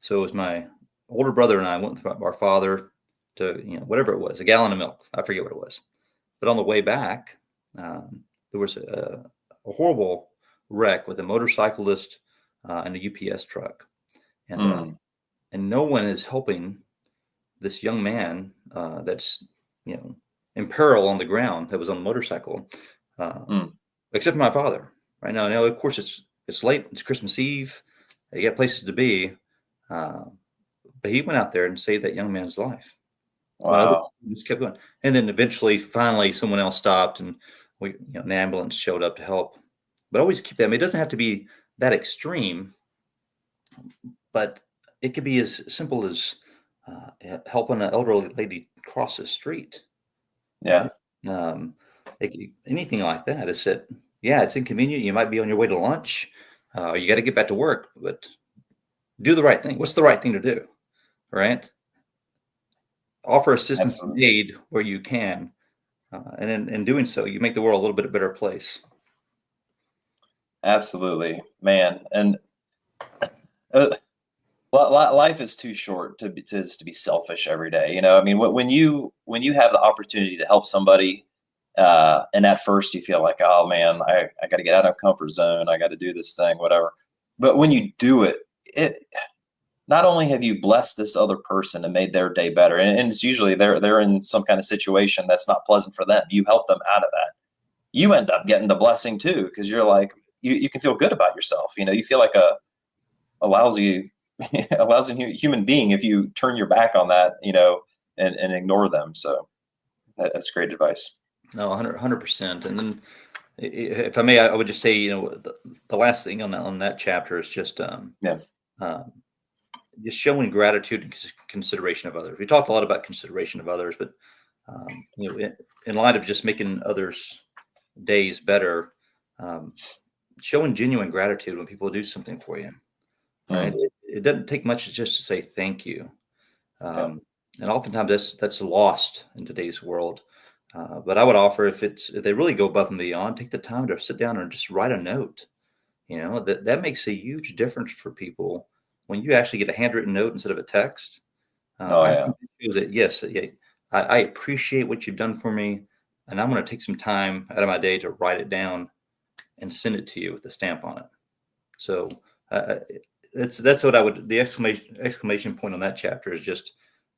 [SPEAKER 2] So it was my older brother and I went with our father to whatever it was, a gallon of milk. I forget what it was, but on the way back, there was a horrible wreck with a motorcyclist and a UPS truck, and no one is helping this young man that's in peril on the ground that was on a motorcycle, except for my father. Right now, of course it's late. It's Christmas Eve. You got places to be, but he went out there and saved that young man's life.
[SPEAKER 1] Wow.
[SPEAKER 2] Just kept going, and then eventually, finally, someone else stopped, and an ambulance showed up to help. But always keep that. I mean, it doesn't have to be that extreme, but it could be as simple as helping an elderly lady cross the street.
[SPEAKER 1] Yeah.
[SPEAKER 2] Right? Anything like that. Is that, yeah, it's inconvenient. You might be on your way to lunch. You got to get back to work, but do the right thing. What's the right thing to do? Right? Offer assistance and aid where you can. And in doing so, you make the world a little bit better place.
[SPEAKER 1] Absolutely, man. And life is too short to be selfish every day. I mean, when you have the opportunity to help somebody, and at first you feel like, oh man, I got to get out of comfort zone. I got to do this thing, whatever. But when you do it, not only have you blessed this other person and made their day better, and it's usually they're in some kind of situation that's not pleasant for them. You help them out of that. You end up getting the blessing too, because you're like, you can feel good about yourself. You feel like a lousy human being if you turn your back on that, and ignore them. So that's great advice.
[SPEAKER 2] No, 100%. And then, if I may, I would just say, the last thing on that chapter is just just showing gratitude and consideration of others. We talked a lot about consideration of others, but in light of just making others' days better, showing genuine gratitude when people do something for you. Right? It doesn't take much just to say thank you, and oftentimes that's lost in today's world. But I would offer, if they really go above and beyond, take the time to sit down and just write a note. That makes a huge difference for people when you actually get a handwritten note instead of a text. I think it shows that, yes, I appreciate what you've done for me, and I'm going to take some time out of my day to write it down and send it to you with a stamp on it. So uh, that's what I would. The exclamation point on that chapter is just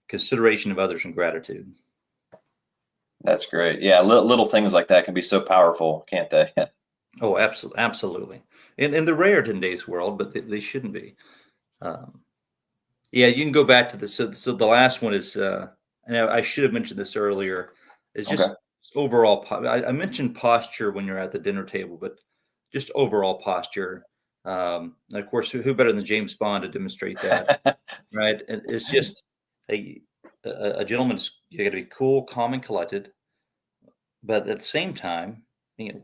[SPEAKER 2] consideration of others and gratitude.
[SPEAKER 1] That's great. Yeah, little things like that can be so powerful, can't they?
[SPEAKER 2] Oh, absolutely, absolutely. In the rare today's world, but they shouldn't be. Um, yeah, you can go back to this. So the last one is, and I should have mentioned this earlier, is
[SPEAKER 1] Okay.
[SPEAKER 2] just overall. I mentioned posture when you're at the dinner table, but just overall posture. And of course, who better than James Bond to demonstrate that, right? And it's just a a gentleman's. You got to be cool, calm, and collected, but at the same time, you know,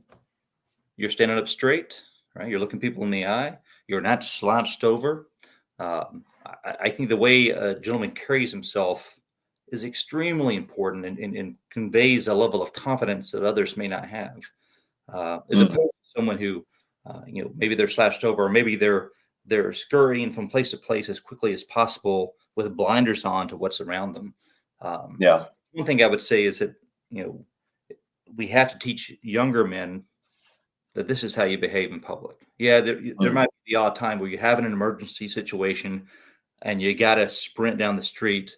[SPEAKER 2] you're standing up straight, right? You're looking people in the eye. You're not slouched over. I think the way a gentleman carries himself is extremely important and conveys a level of confidence that others may not have, as opposed
[SPEAKER 1] Mm,
[SPEAKER 2] to someone who, maybe they're slouched over, or maybe they're scurrying from place to place as quickly as possible with blinders on to what's around them. Um,
[SPEAKER 1] yeah.
[SPEAKER 2] One thing I would say is that you know we have to teach younger men that this is how you behave in public. Yeah, there
[SPEAKER 1] Mm,
[SPEAKER 2] might be the odd time where you have an emergency situation and you got to sprint down the street,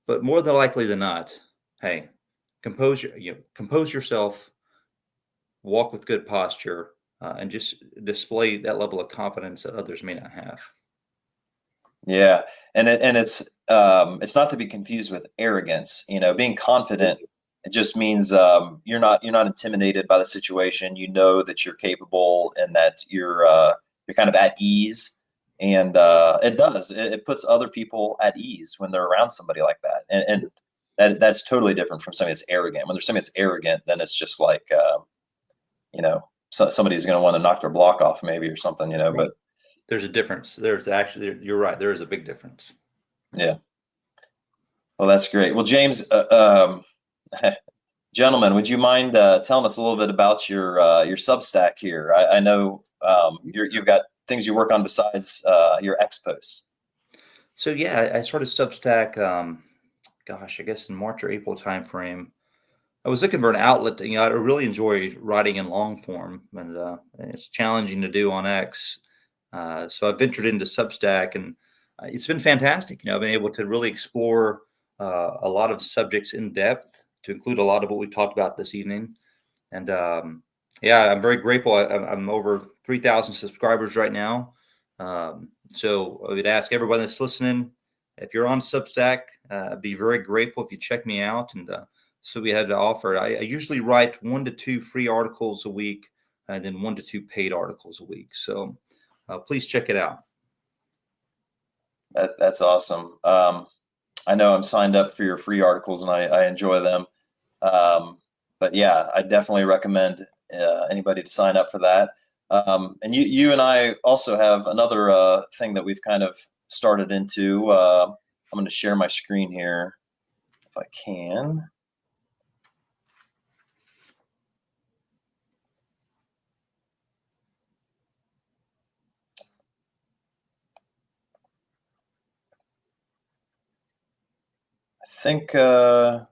[SPEAKER 2] but more than likely than not, hey, compose yourself, walk with good posture, and just display that level of confidence that others may not have.
[SPEAKER 1] yeah. And it's not to be confused with arrogance. Being confident, it just means you're not intimidated by the situation. You know that you're capable and that you're kind of at ease. And it puts other people at ease when they're around somebody like that. And that's totally different from somebody that's arrogant. When there's somebody that's arrogant, then it's just like somebody's going to want to knock their block off maybe or something.
[SPEAKER 2] Right.
[SPEAKER 1] But
[SPEAKER 2] There's a difference. There's actually, you're right. There is a big difference.
[SPEAKER 1] yeah. Well, that's great. Well, James, gentlemen, would you mind telling us a little bit about your Substack here? I know you've got things you work on besides your X posts.
[SPEAKER 2] So yeah, I started Substack. Gosh, I guess in March or April timeframe. I was looking for an outlet. I really enjoy writing in long form, and it's challenging to do on X. So I ventured into Substack, and it's been fantastic. I've been able to really explore a lot of subjects in depth, to include a lot of what we talked about this evening. And yeah, I'm very grateful. I'm over 3,000 subscribers right now. So I would ask everyone that's listening, if you're on Substack, I'd be very grateful if you check me out. And so we had to offer. I usually write 1 to 2 free articles a week, and then 1 to 2 paid articles a week. So please check it out.
[SPEAKER 1] That's awesome. I know I'm signed up for your free articles and I enjoy them. But yeah, I definitely recommend anybody to sign up for that. And you and I also have another thing that we've kind of started into. I'm going to share my screen here if I can. I think, let's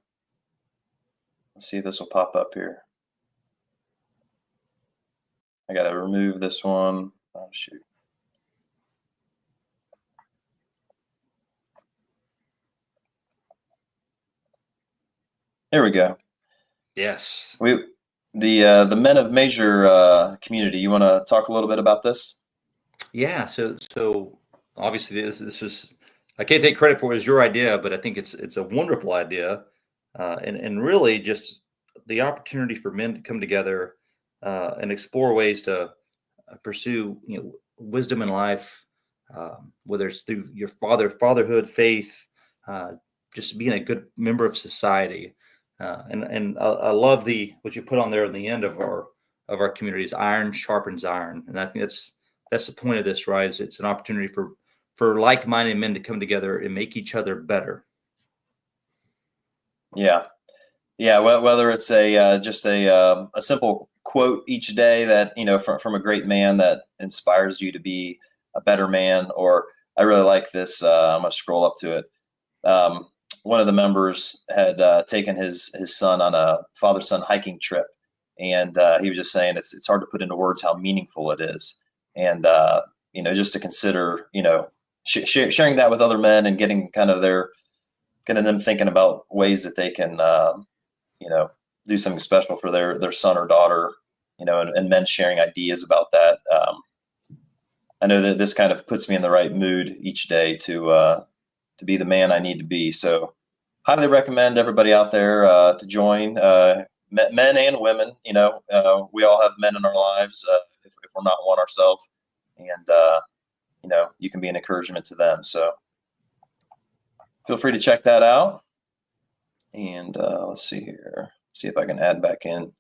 [SPEAKER 1] see if this will pop up here. I got to remove this one. Oh, shoot. There we go.
[SPEAKER 2] Yes.
[SPEAKER 1] The Men of Measure community. You want to talk a little bit about this?
[SPEAKER 2] Yeah. So obviously this is, I can't take credit for it as your idea, but I think it's a wonderful idea, and really just the opportunity for men to come together and explore ways to pursue wisdom in life, whether it's through your fatherhood, faith, uh, just being a good member of society. And I love the what you put on there in the end of our communities. Iron sharpens iron, and I think that's the point of this, right? It's an opportunity for like-minded men to come together and make each other better.
[SPEAKER 1] Yeah. Yeah, well, whether it's just a simple quote each day that from a great man that inspires you to be a better man, or I really like this. I'm gonna scroll up to it. one of the members had taken his son on a father-son hiking trip, and he was just saying it's hard to put into words how meaningful it is, and just to consider sharing that with other men and getting them thinking about ways that they can do something special for their son or daughter, and men sharing ideas about that. I know that this kind of puts me in the right mood each day to be the man I need to be. So highly recommend everybody out there to join, men and women. We all have men in our lives if we're not one ourselves, and you can be an encouragement to them. So feel free to check that out. And let's see here. See if I can add back in.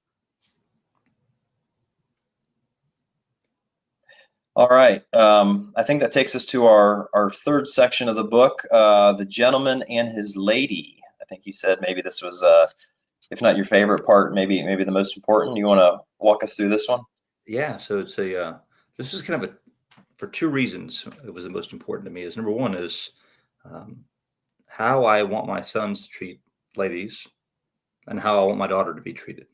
[SPEAKER 1] All right. I think that takes us to our third section of the book, The Gentleman and His Lady. I think you said maybe this was, if not your favorite part, maybe the most important. You want to walk us through this one?
[SPEAKER 2] Yeah. So it's this is kind of for two reasons. It was the most important to me. Is number one is how I want my sons to treat ladies, and how I want my daughter to be treated.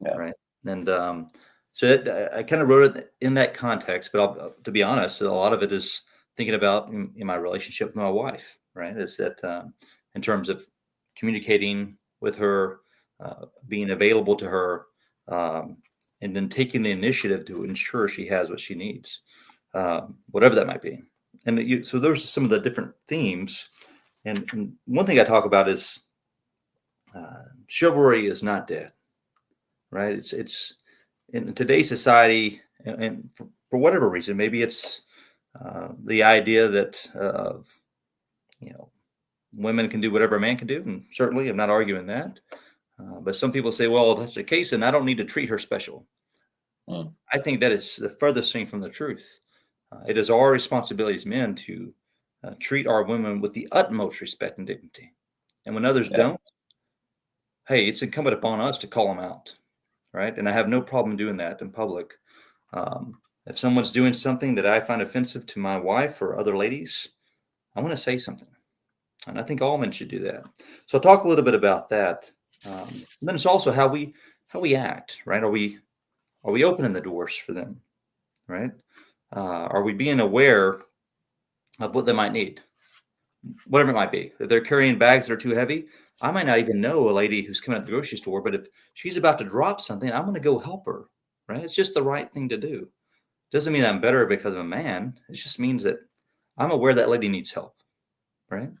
[SPEAKER 1] Yeah.
[SPEAKER 2] Right. And so I kind of wrote it in that context, but to be honest, a lot of it is thinking about in my relationship with my wife, right? Is that in terms of communicating with her, being available to her, and then taking the initiative to ensure she has what she needs, whatever that might be. And so there's some of the different themes. And one thing I talk about is chivalry is not dead, right? It's in today's society, and for whatever reason, maybe it's the idea that women can do whatever a man can do, and certainly I'm not arguing that. But some people say, well, if that's the case, and I don't need to treat her special. I think that is the furthest thing from the truth. It is our responsibility as men to treat our women with the utmost respect and dignity. And when others don't, hey, it's incumbent upon us to call them out. Right. And I have no problem doing that in public. If someone's doing something that I find offensive to my wife or other ladies, I want to say something. And I think all men should do that. So I'll talk a little bit about that. And then it's also how we act, right? Are we opening the doors for them? Right. Are we being aware of what they might need? Whatever it might be. If they're carrying bags that are too heavy, I might not even know a lady who's coming out the grocery store, but if she's about to drop something, I'm going to go help her, right? It's just the right thing to do. Doesn't mean I'm better because of a man. It just means that I'm aware that lady needs help, right?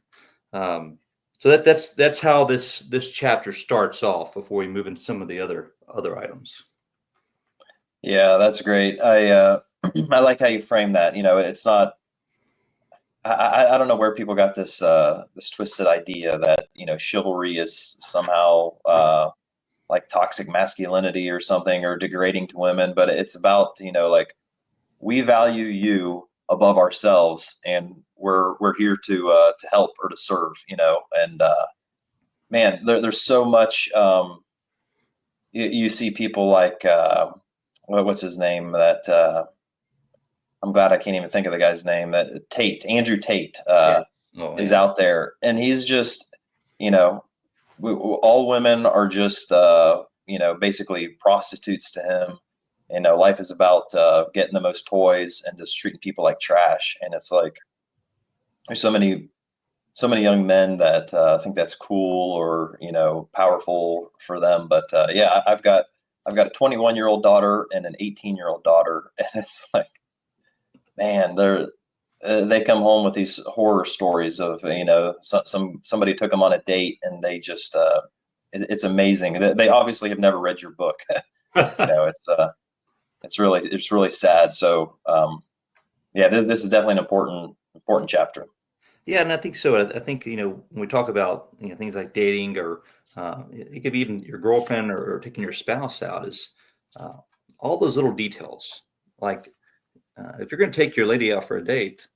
[SPEAKER 2] So that's how this chapter starts off before we move into some of the other items.
[SPEAKER 1] Yeah, that's great. I I like how you frame that. It's not. I don't know where people got this twisted idea that chivalry is somehow like toxic masculinity or something, or degrading to women, but it's about like, we value you above ourselves, and we're here to help or to serve, and man, there's so much. You see people like what's his name, that I'm glad I can't even think of the guy's name. Andrew Tate is out there, and he's just, all women are just, basically prostitutes to him. Life is about getting the most toys and just treating people like trash. And it's like, there's so many young men that think that's cool or powerful for them. But yeah, I've got a 21-year-old daughter and an 18-year-old daughter, and it's like, man, they come home with these horror stories of somebody took them on a date, and they just it's amazing. They obviously have never read your book. It's really sad. So yeah, this is definitely an important chapter.
[SPEAKER 2] Yeah, and I think so. I think when we talk about things like dating, or it could be even your girlfriend or taking your spouse out, is all those little details. Like if you're going to take your lady out for a date,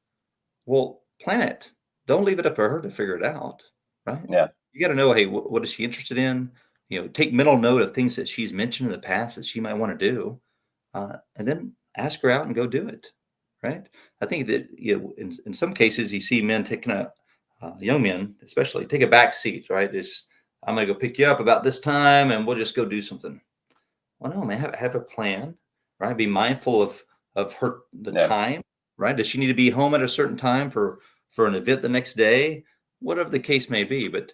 [SPEAKER 2] well, plan it. Don't leave it up to her to figure it out, right?
[SPEAKER 1] Yeah.
[SPEAKER 2] You got to know, hey, what is she interested in? Take mental note of things that she's mentioned in the past that she might want to do, and then ask her out and go do it, right? I think that in some cases you see men taking young men, especially, take a back seat, right? Just, I'm going to go pick you up about this time and we'll just go do something. Well, no, man, have a plan, right? Be mindful of the
[SPEAKER 1] Yeah.
[SPEAKER 2] time, right? Does she need to be home at a certain time for an event the next day? Whatever the case may be. But,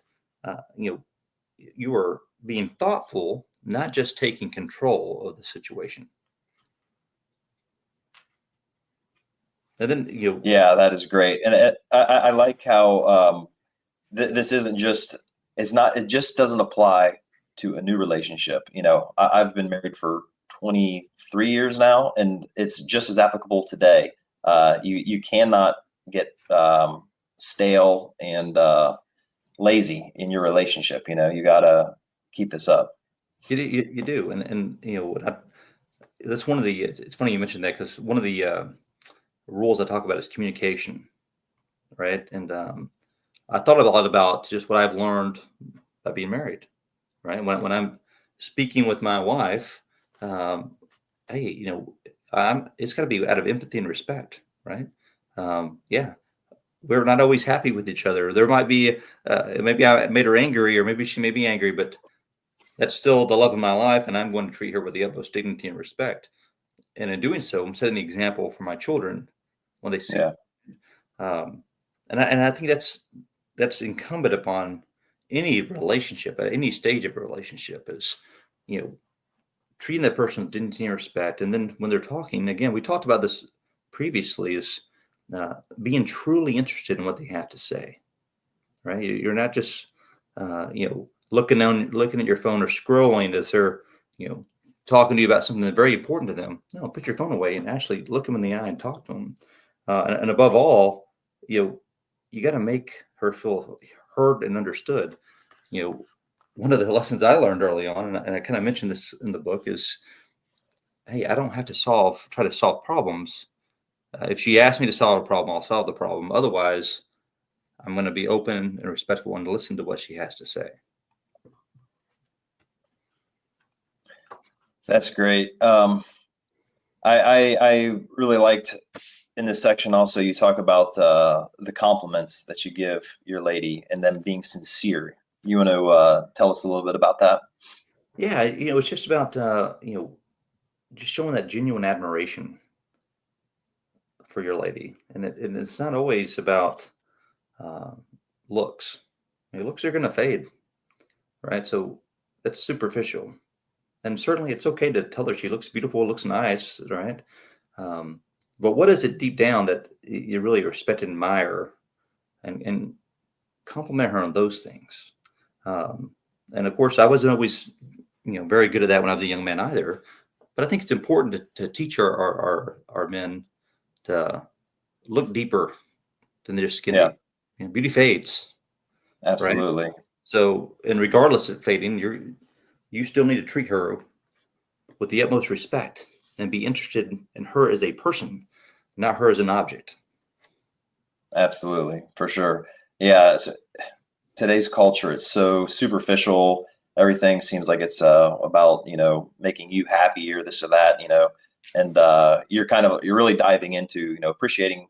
[SPEAKER 2] you are being thoughtful, not just taking control of the situation. And then,
[SPEAKER 1] Yeah, that is great. And I like how this isn't just, it just doesn't apply to a new relationship. I've been married for 23 years now, and it's just as applicable today. You cannot get stale and lazy in your relationship. You got to keep this up.
[SPEAKER 2] you do. And that's one of the, it's funny you mentioned that, because one of the rules I talk about is communication, right? And I thought a lot about just what I've learned by being married, right? When I'm speaking with my wife, hey, it's got to be out of empathy and respect, right? Yeah, we're not always happy with each other. There might be, maybe I made her angry, or maybe she may be angry, but that's still the love of my life, and I'm going to treat her with the utmost dignity and respect. And in doing so, I'm setting the example for my children when they see.
[SPEAKER 1] Yeah.
[SPEAKER 2] And I think that's incumbent upon any relationship at any stage of a relationship, is, treating that person with dignity and respect. And then when they're talking, again, we talked about this previously, is being truly interested in what they have to say, right? You're not just, looking at your phone or scrolling as they're, talking to you about something that's very important to them. No, put your phone away and actually look them in the eye and talk to them. And above all, you got to make her feel heard and understood. One of the lessons I learned early on, and I kind of mentioned this in the book, is, hey, I don't have to try to solve problems. If she asks me to solve a problem, I'll solve the problem. Otherwise, I'm going to be open and respectful and listen to what she has to say.
[SPEAKER 1] That's great. I really liked in this section also, you talk about the compliments that you give your lady and them being sincere. You want to tell us a little bit about that?
[SPEAKER 2] Yeah, it's just about just showing that genuine admiration for your lady, and it's not always about uh, looks. Looks are going to fade, right? So that's superficial. And certainly it's okay to tell her she looks beautiful, looks nice, right? But what is it deep down that you really respect and admire, and compliment her on those things? And of course, I wasn't always, very good at that when I was a young man either. But I think it's important to teach our men to look deeper than their skin
[SPEAKER 1] Yeah,
[SPEAKER 2] deep. Beauty fades, right?
[SPEAKER 1] absolutely.
[SPEAKER 2] So, and regardless of fading, you still need to treat her with the utmost respect and be interested in her as a person, not her as an object.
[SPEAKER 1] Absolutely, for sure. Yeah, today's culture, it's so superficial. Everything seems like it's about making you happy or this or that, and you're really diving into appreciating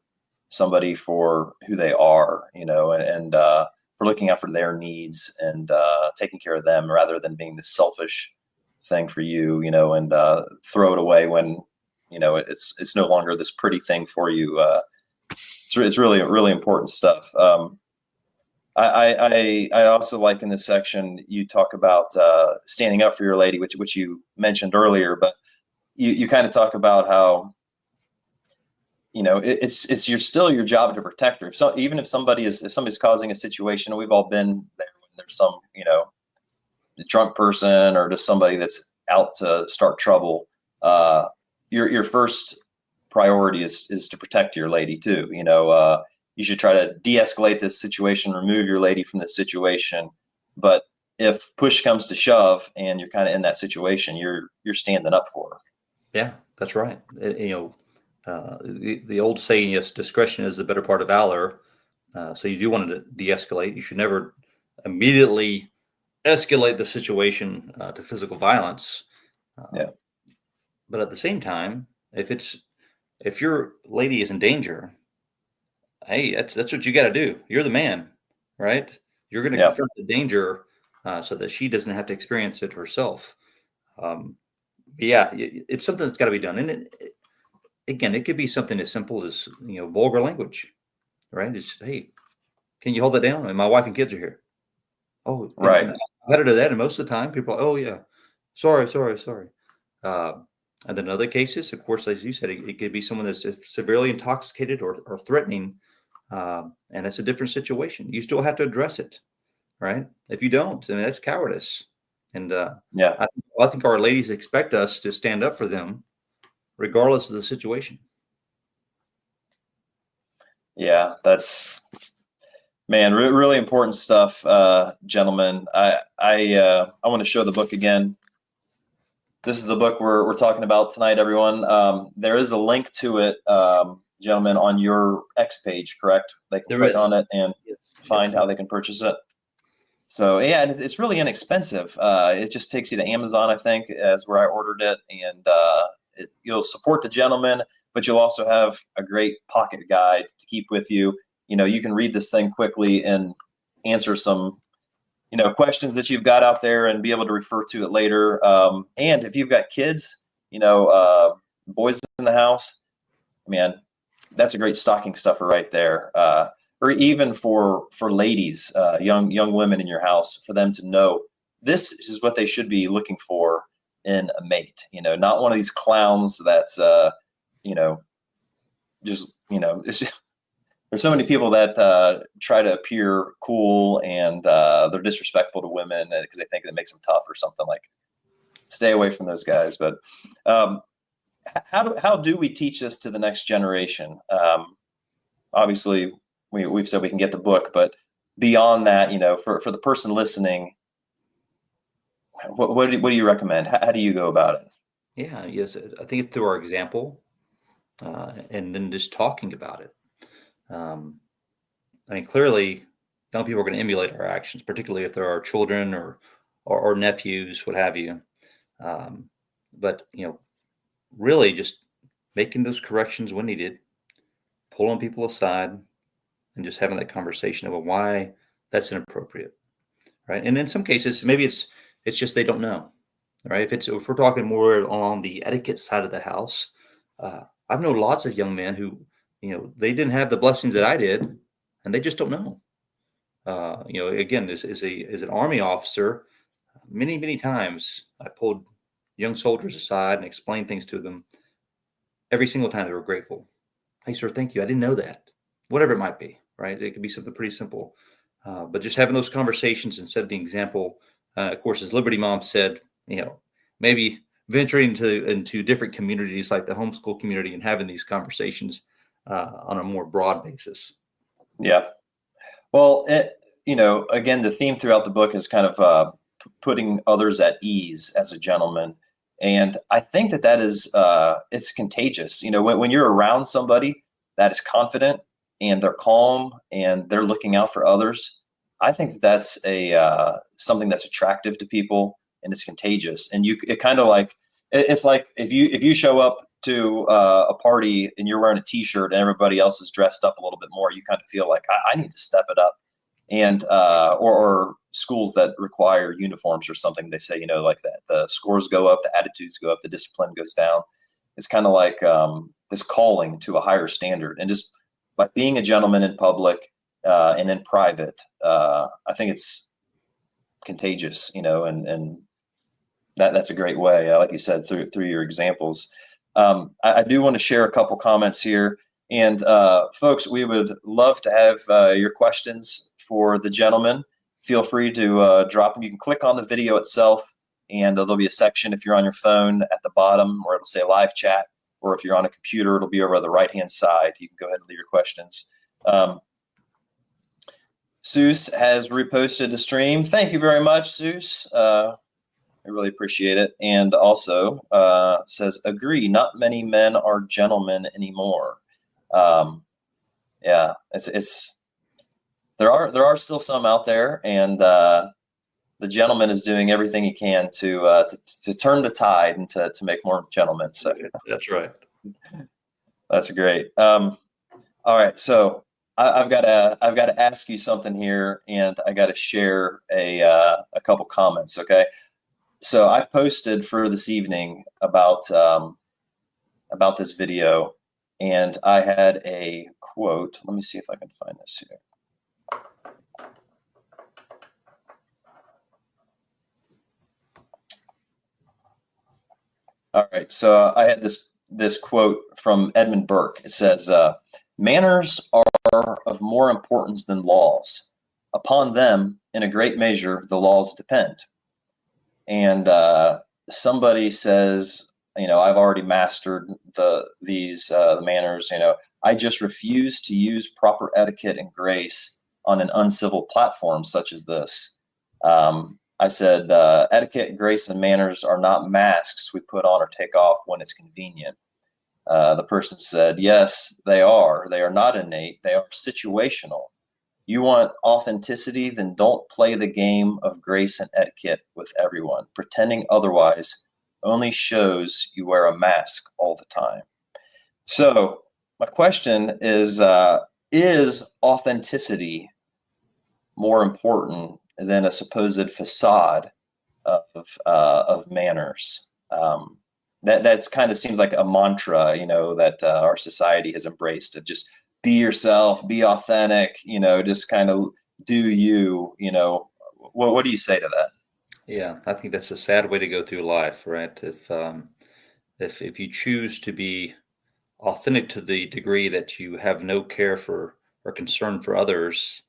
[SPEAKER 1] somebody for who they are, and for looking out for their needs and taking care of them rather than being this selfish thing for you, and throw it away when it's no longer this pretty thing for you. It's really really important stuff. I also like in this section you talk about standing up for your lady, which you mentioned earlier, but you kind of talk about how it's still your job to protect her. So even if somebody's causing a situation, and we've all been there when there's some drunk person or just somebody that's out to start trouble. Your first priority is to protect your lady too. You should try to de-escalate this situation, remove your lady from the situation. But if push comes to shove and you're kind of in that situation, you're standing up for her.
[SPEAKER 2] Yeah, that's right. The old saying, yes, discretion is the better part of valor. So you do want to de-escalate. You should never immediately escalate the situation to physical violence.
[SPEAKER 1] Yeah.
[SPEAKER 2] But at the same time, if your lady is in danger, hey, that's what you got to do. You're the man. right? You're going to
[SPEAKER 1] Yeah.
[SPEAKER 2] confront the danger so that she doesn't have to experience it herself. Yeah, it's something that's got to be done. And again, it could be something as simple as, vulgar language, right? It's, hey, can you hold that down? And my wife and kids are here. Oh,
[SPEAKER 1] Right.
[SPEAKER 2] I've had to do that. And most of the time people are, oh yeah, sorry. Uh, and then in other cases, of course, as you said, it could be someone that's severely intoxicated or threatening. And that's a different situation. You still have to address it, right? If you don't, then that's cowardice. And
[SPEAKER 1] Yeah.
[SPEAKER 2] I think our ladies expect us to stand up for them regardless of the situation.
[SPEAKER 1] Yeah. That's, man, really important stuff, gentlemen. I want to show the book again. This is the book we're talking about tonight, everyone. There is a link to it, gentlemen, on your X page, correct? They can click on it and find how they can purchase it. So yeah, and it's really inexpensive. It just takes you to Amazon, I think, as where I ordered it, and you'll support the gentleman, but you'll also have a great pocket guide to keep with you. You can read this thing quickly and answer some questions that you've got out there and be able to refer to it later. And if you've got kids, boys in the house, man, that's a great stocking stuffer right there. Or even for ladies, young women in your house, for them to know this is what they should be looking for in a mate. Not one of these clowns that's just it's just, there's so many people that try to appear cool and they're disrespectful to women because they think it makes them tough or something. Like, stay away from those guys. But how do we teach this to the next generation? Obviously, we've said we can get the book, but beyond that, for the person listening, what do you recommend? How do you go about it?
[SPEAKER 2] Yeah, yes, I think it's through our example, and then just talking about it. I mean, clearly, young people are going to emulate our actions, particularly if there are children or nephews, what have you. But really, just making those corrections when needed, pulling people aside, and just having that conversation about why that's inappropriate, right? And in some cases, maybe it's just they don't know, right? If we're talking more on the etiquette side of the house, I've known lots of young men who, they didn't have the blessings that I did, and they just don't know. Again, as an Army officer, many times I pulled young soldiers aside and explained things to them. Every single time they were grateful. Hey, sir, thank you. I didn't know that. Whatever it might be, right? It could be something pretty simple. But just having those conversations and setting the example, of course, as Liberty Mom said, maybe venturing into different communities like the homeschool community and having these conversations on a more broad basis.
[SPEAKER 1] Yeah. Well, again, the theme throughout the book is kind of putting others at ease as a gentleman. And I think that is, it's contagious. When you're around somebody that is confident and they're calm and they're looking out for others, I think that's something that's attractive to people and it's contagious. And it kind of like, it's like if you show up to a party and you're wearing a t-shirt and everybody else is dressed up a little bit more, you kind of feel like I need to step it up. And or schools that require uniforms or something, they say, like that the scores go up, the attitudes go up, the discipline goes down. It's kind of like this calling to a higher standard. And just by being a gentleman in public and in private, I think it's contagious, and that's a great way, like you said, through your examples. I do want to share a couple comments here. And folks, we would love to have your questions for the gentleman. Feel free to drop them. You can click on the video itself, and there'll be a section if you're on your phone at the bottom where it'll say live chat, or if you're on a computer, it'll be over on the right-hand side. You can go ahead and leave your questions. Seuss has reposted the stream. Thank you very much, Seuss. I really appreciate it. And also says, agree, not many men are gentlemen anymore. Yeah, there are still some out there, and the gentleman is doing everything he can to turn the tide and to make more gentlemen. So
[SPEAKER 2] that's right.
[SPEAKER 1] That's great. All right, so I've got to ask you something here, and I got to share a couple comments. Okay, so I posted for this evening about this video, and I had a quote. Let me see if I can find this here. All right, so I had this quote from Edmund Burke. It says, "Manners are of more importance than laws. Upon them, in a great measure, the laws depend." And somebody says, I've already mastered the manners. I just refuse to use proper etiquette and grace on an uncivil platform such as this. I said, etiquette, grace, and manners are not masks we put on or take off when it's convenient. The person said, yes, they are. They are not innate. They are situational. You want authenticity, then don't play the game of grace and etiquette with everyone. Pretending otherwise only shows you wear a mask all the time. So my question is authenticity more important than a supposed facade of manners? That's kind of seems like a mantra, that our society has embraced, to just be yourself, be authentic, just kind of do you. What do you say to that?
[SPEAKER 2] Yeah, I think that's a sad way to go through life, right? If you choose to be authentic to the degree that you have no care for or concern for others,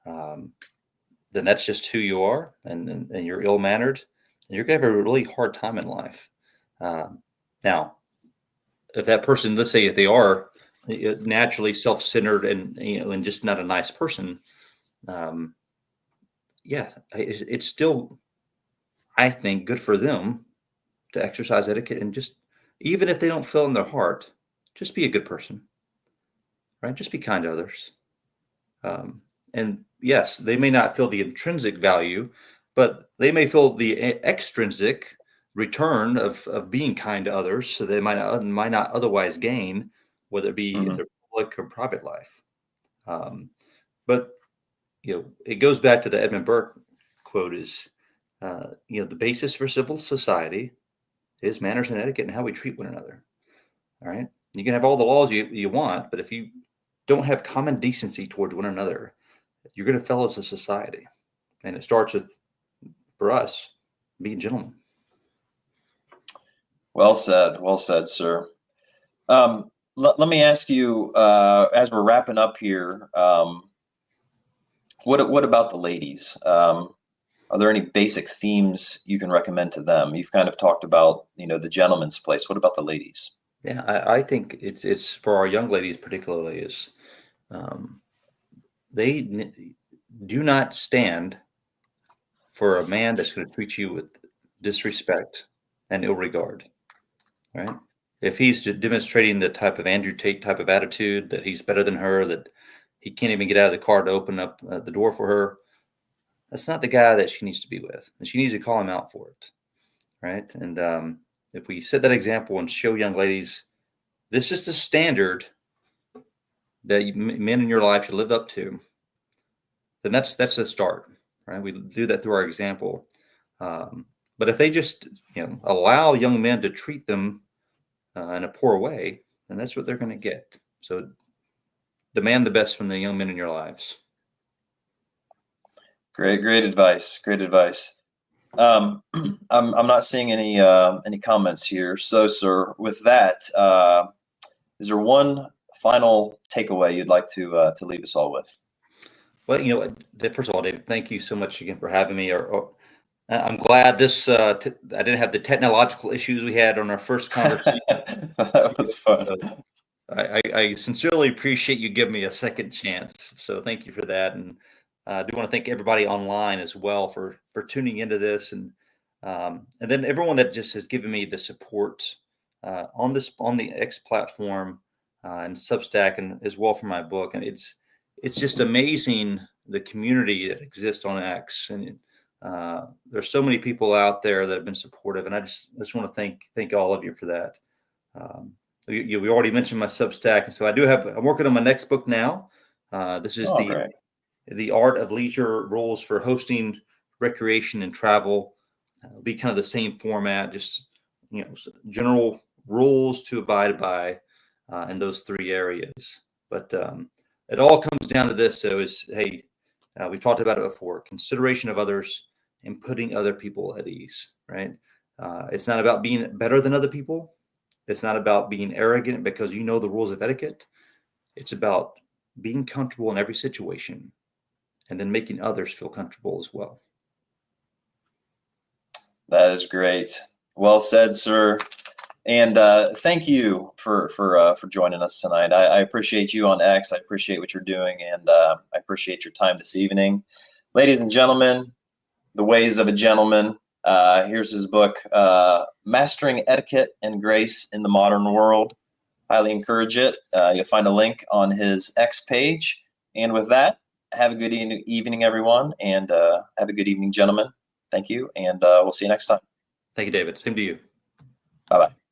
[SPEAKER 2] then that's just who you are, and you're ill-mannered, and you're going to have a really hard time in life. Now, if that person, let's say if they are naturally self-centered and just not a nice person, yeah, it's still, I think, good for them to exercise etiquette, and just, even if they don't feel in their heart, just be a good person, right? Just be kind to others. And yes, they may not feel the intrinsic value, but they may feel the extrinsic return of being kind to others. So they might not otherwise gain, whether it be in
[SPEAKER 1] Mhm.
[SPEAKER 2] their public or private life. But it goes back to the Edmund Burke quote: "Is the basis for civil society is manners and etiquette and how we treat one another." All right, you can have all the laws you want, but if you don't have common decency towards one another, you're going to fail as a society. And it starts with, for us, being gentlemen.
[SPEAKER 1] Well said, sir. Let me ask you, as we're wrapping up here, what about the ladies? Are there any basic themes you can recommend to them? You've kind of talked about, the gentleman's place. What about the ladies?
[SPEAKER 2] Yeah, I think it's for our young ladies particularly, is they do not stand for a man that's going to treat you with disrespect and ill regard, right? If he's demonstrating the type of Andrew Tate type of attitude, that he's better than her, that he can't even get out of the car to open up the door for her, that's not the guy that she needs to be with. And she needs to call him out for it, right? And if we set that example and show young ladies, this is the standard that men in your life should live up to, then that's a start, right? We do that through our example. But if they just allow young men to treat them in a poor way, then that's what they're going to get. So demand the best from the young men in your lives.
[SPEAKER 1] Great advice. Great advice. I'm not seeing any comments here. So, sir, with that, is there one final takeaway you'd like to leave us all with?
[SPEAKER 2] Well, first of all, David, thank you so much again for having me. I'm glad this. I didn't have the technological issues we had on our first conversation.
[SPEAKER 1] That was fun.
[SPEAKER 2] So I sincerely appreciate you giving me a second chance. So thank you for that, and I do want to thank everybody online as well for tuning into this, and then everyone that just has given me the support on the X platform and Substack, and as well for my book. And it's just amazing, the community that exists on X, and there's so many people out there that have been supportive, and I just want to thank all of you for that. We already mentioned my Substack, and so I'm working on my next book now. This is
[SPEAKER 1] Oh, great.
[SPEAKER 2] the art of leisure rules for hosting, recreation, and travel. It'll be kind of the same format, just general rules to abide by in those three areas. But it all comes down to this. So is, hey, we've talked about it before: consideration of others and putting other people at ease. Right? It's not about being better than other people. It's not about being arrogant because you know the rules of etiquette. It's about being comfortable in every situation and then making others feel comfortable as well.
[SPEAKER 1] That is great. Well said, sir. And thank you for joining us tonight. I appreciate you on X. I appreciate what you're doing, and I appreciate your time this evening. Ladies and gentlemen, The Ways of a Gentleman. Here's his book, Mastering Etiquette and Grace in the Modern World. Highly encourage it. You'll find a link on his X page. And with that, have a good evening, everyone, and have a good evening, gentlemen. Thank you, and we'll see you next time.
[SPEAKER 2] Thank you, David. Same to you.
[SPEAKER 1] Bye-bye.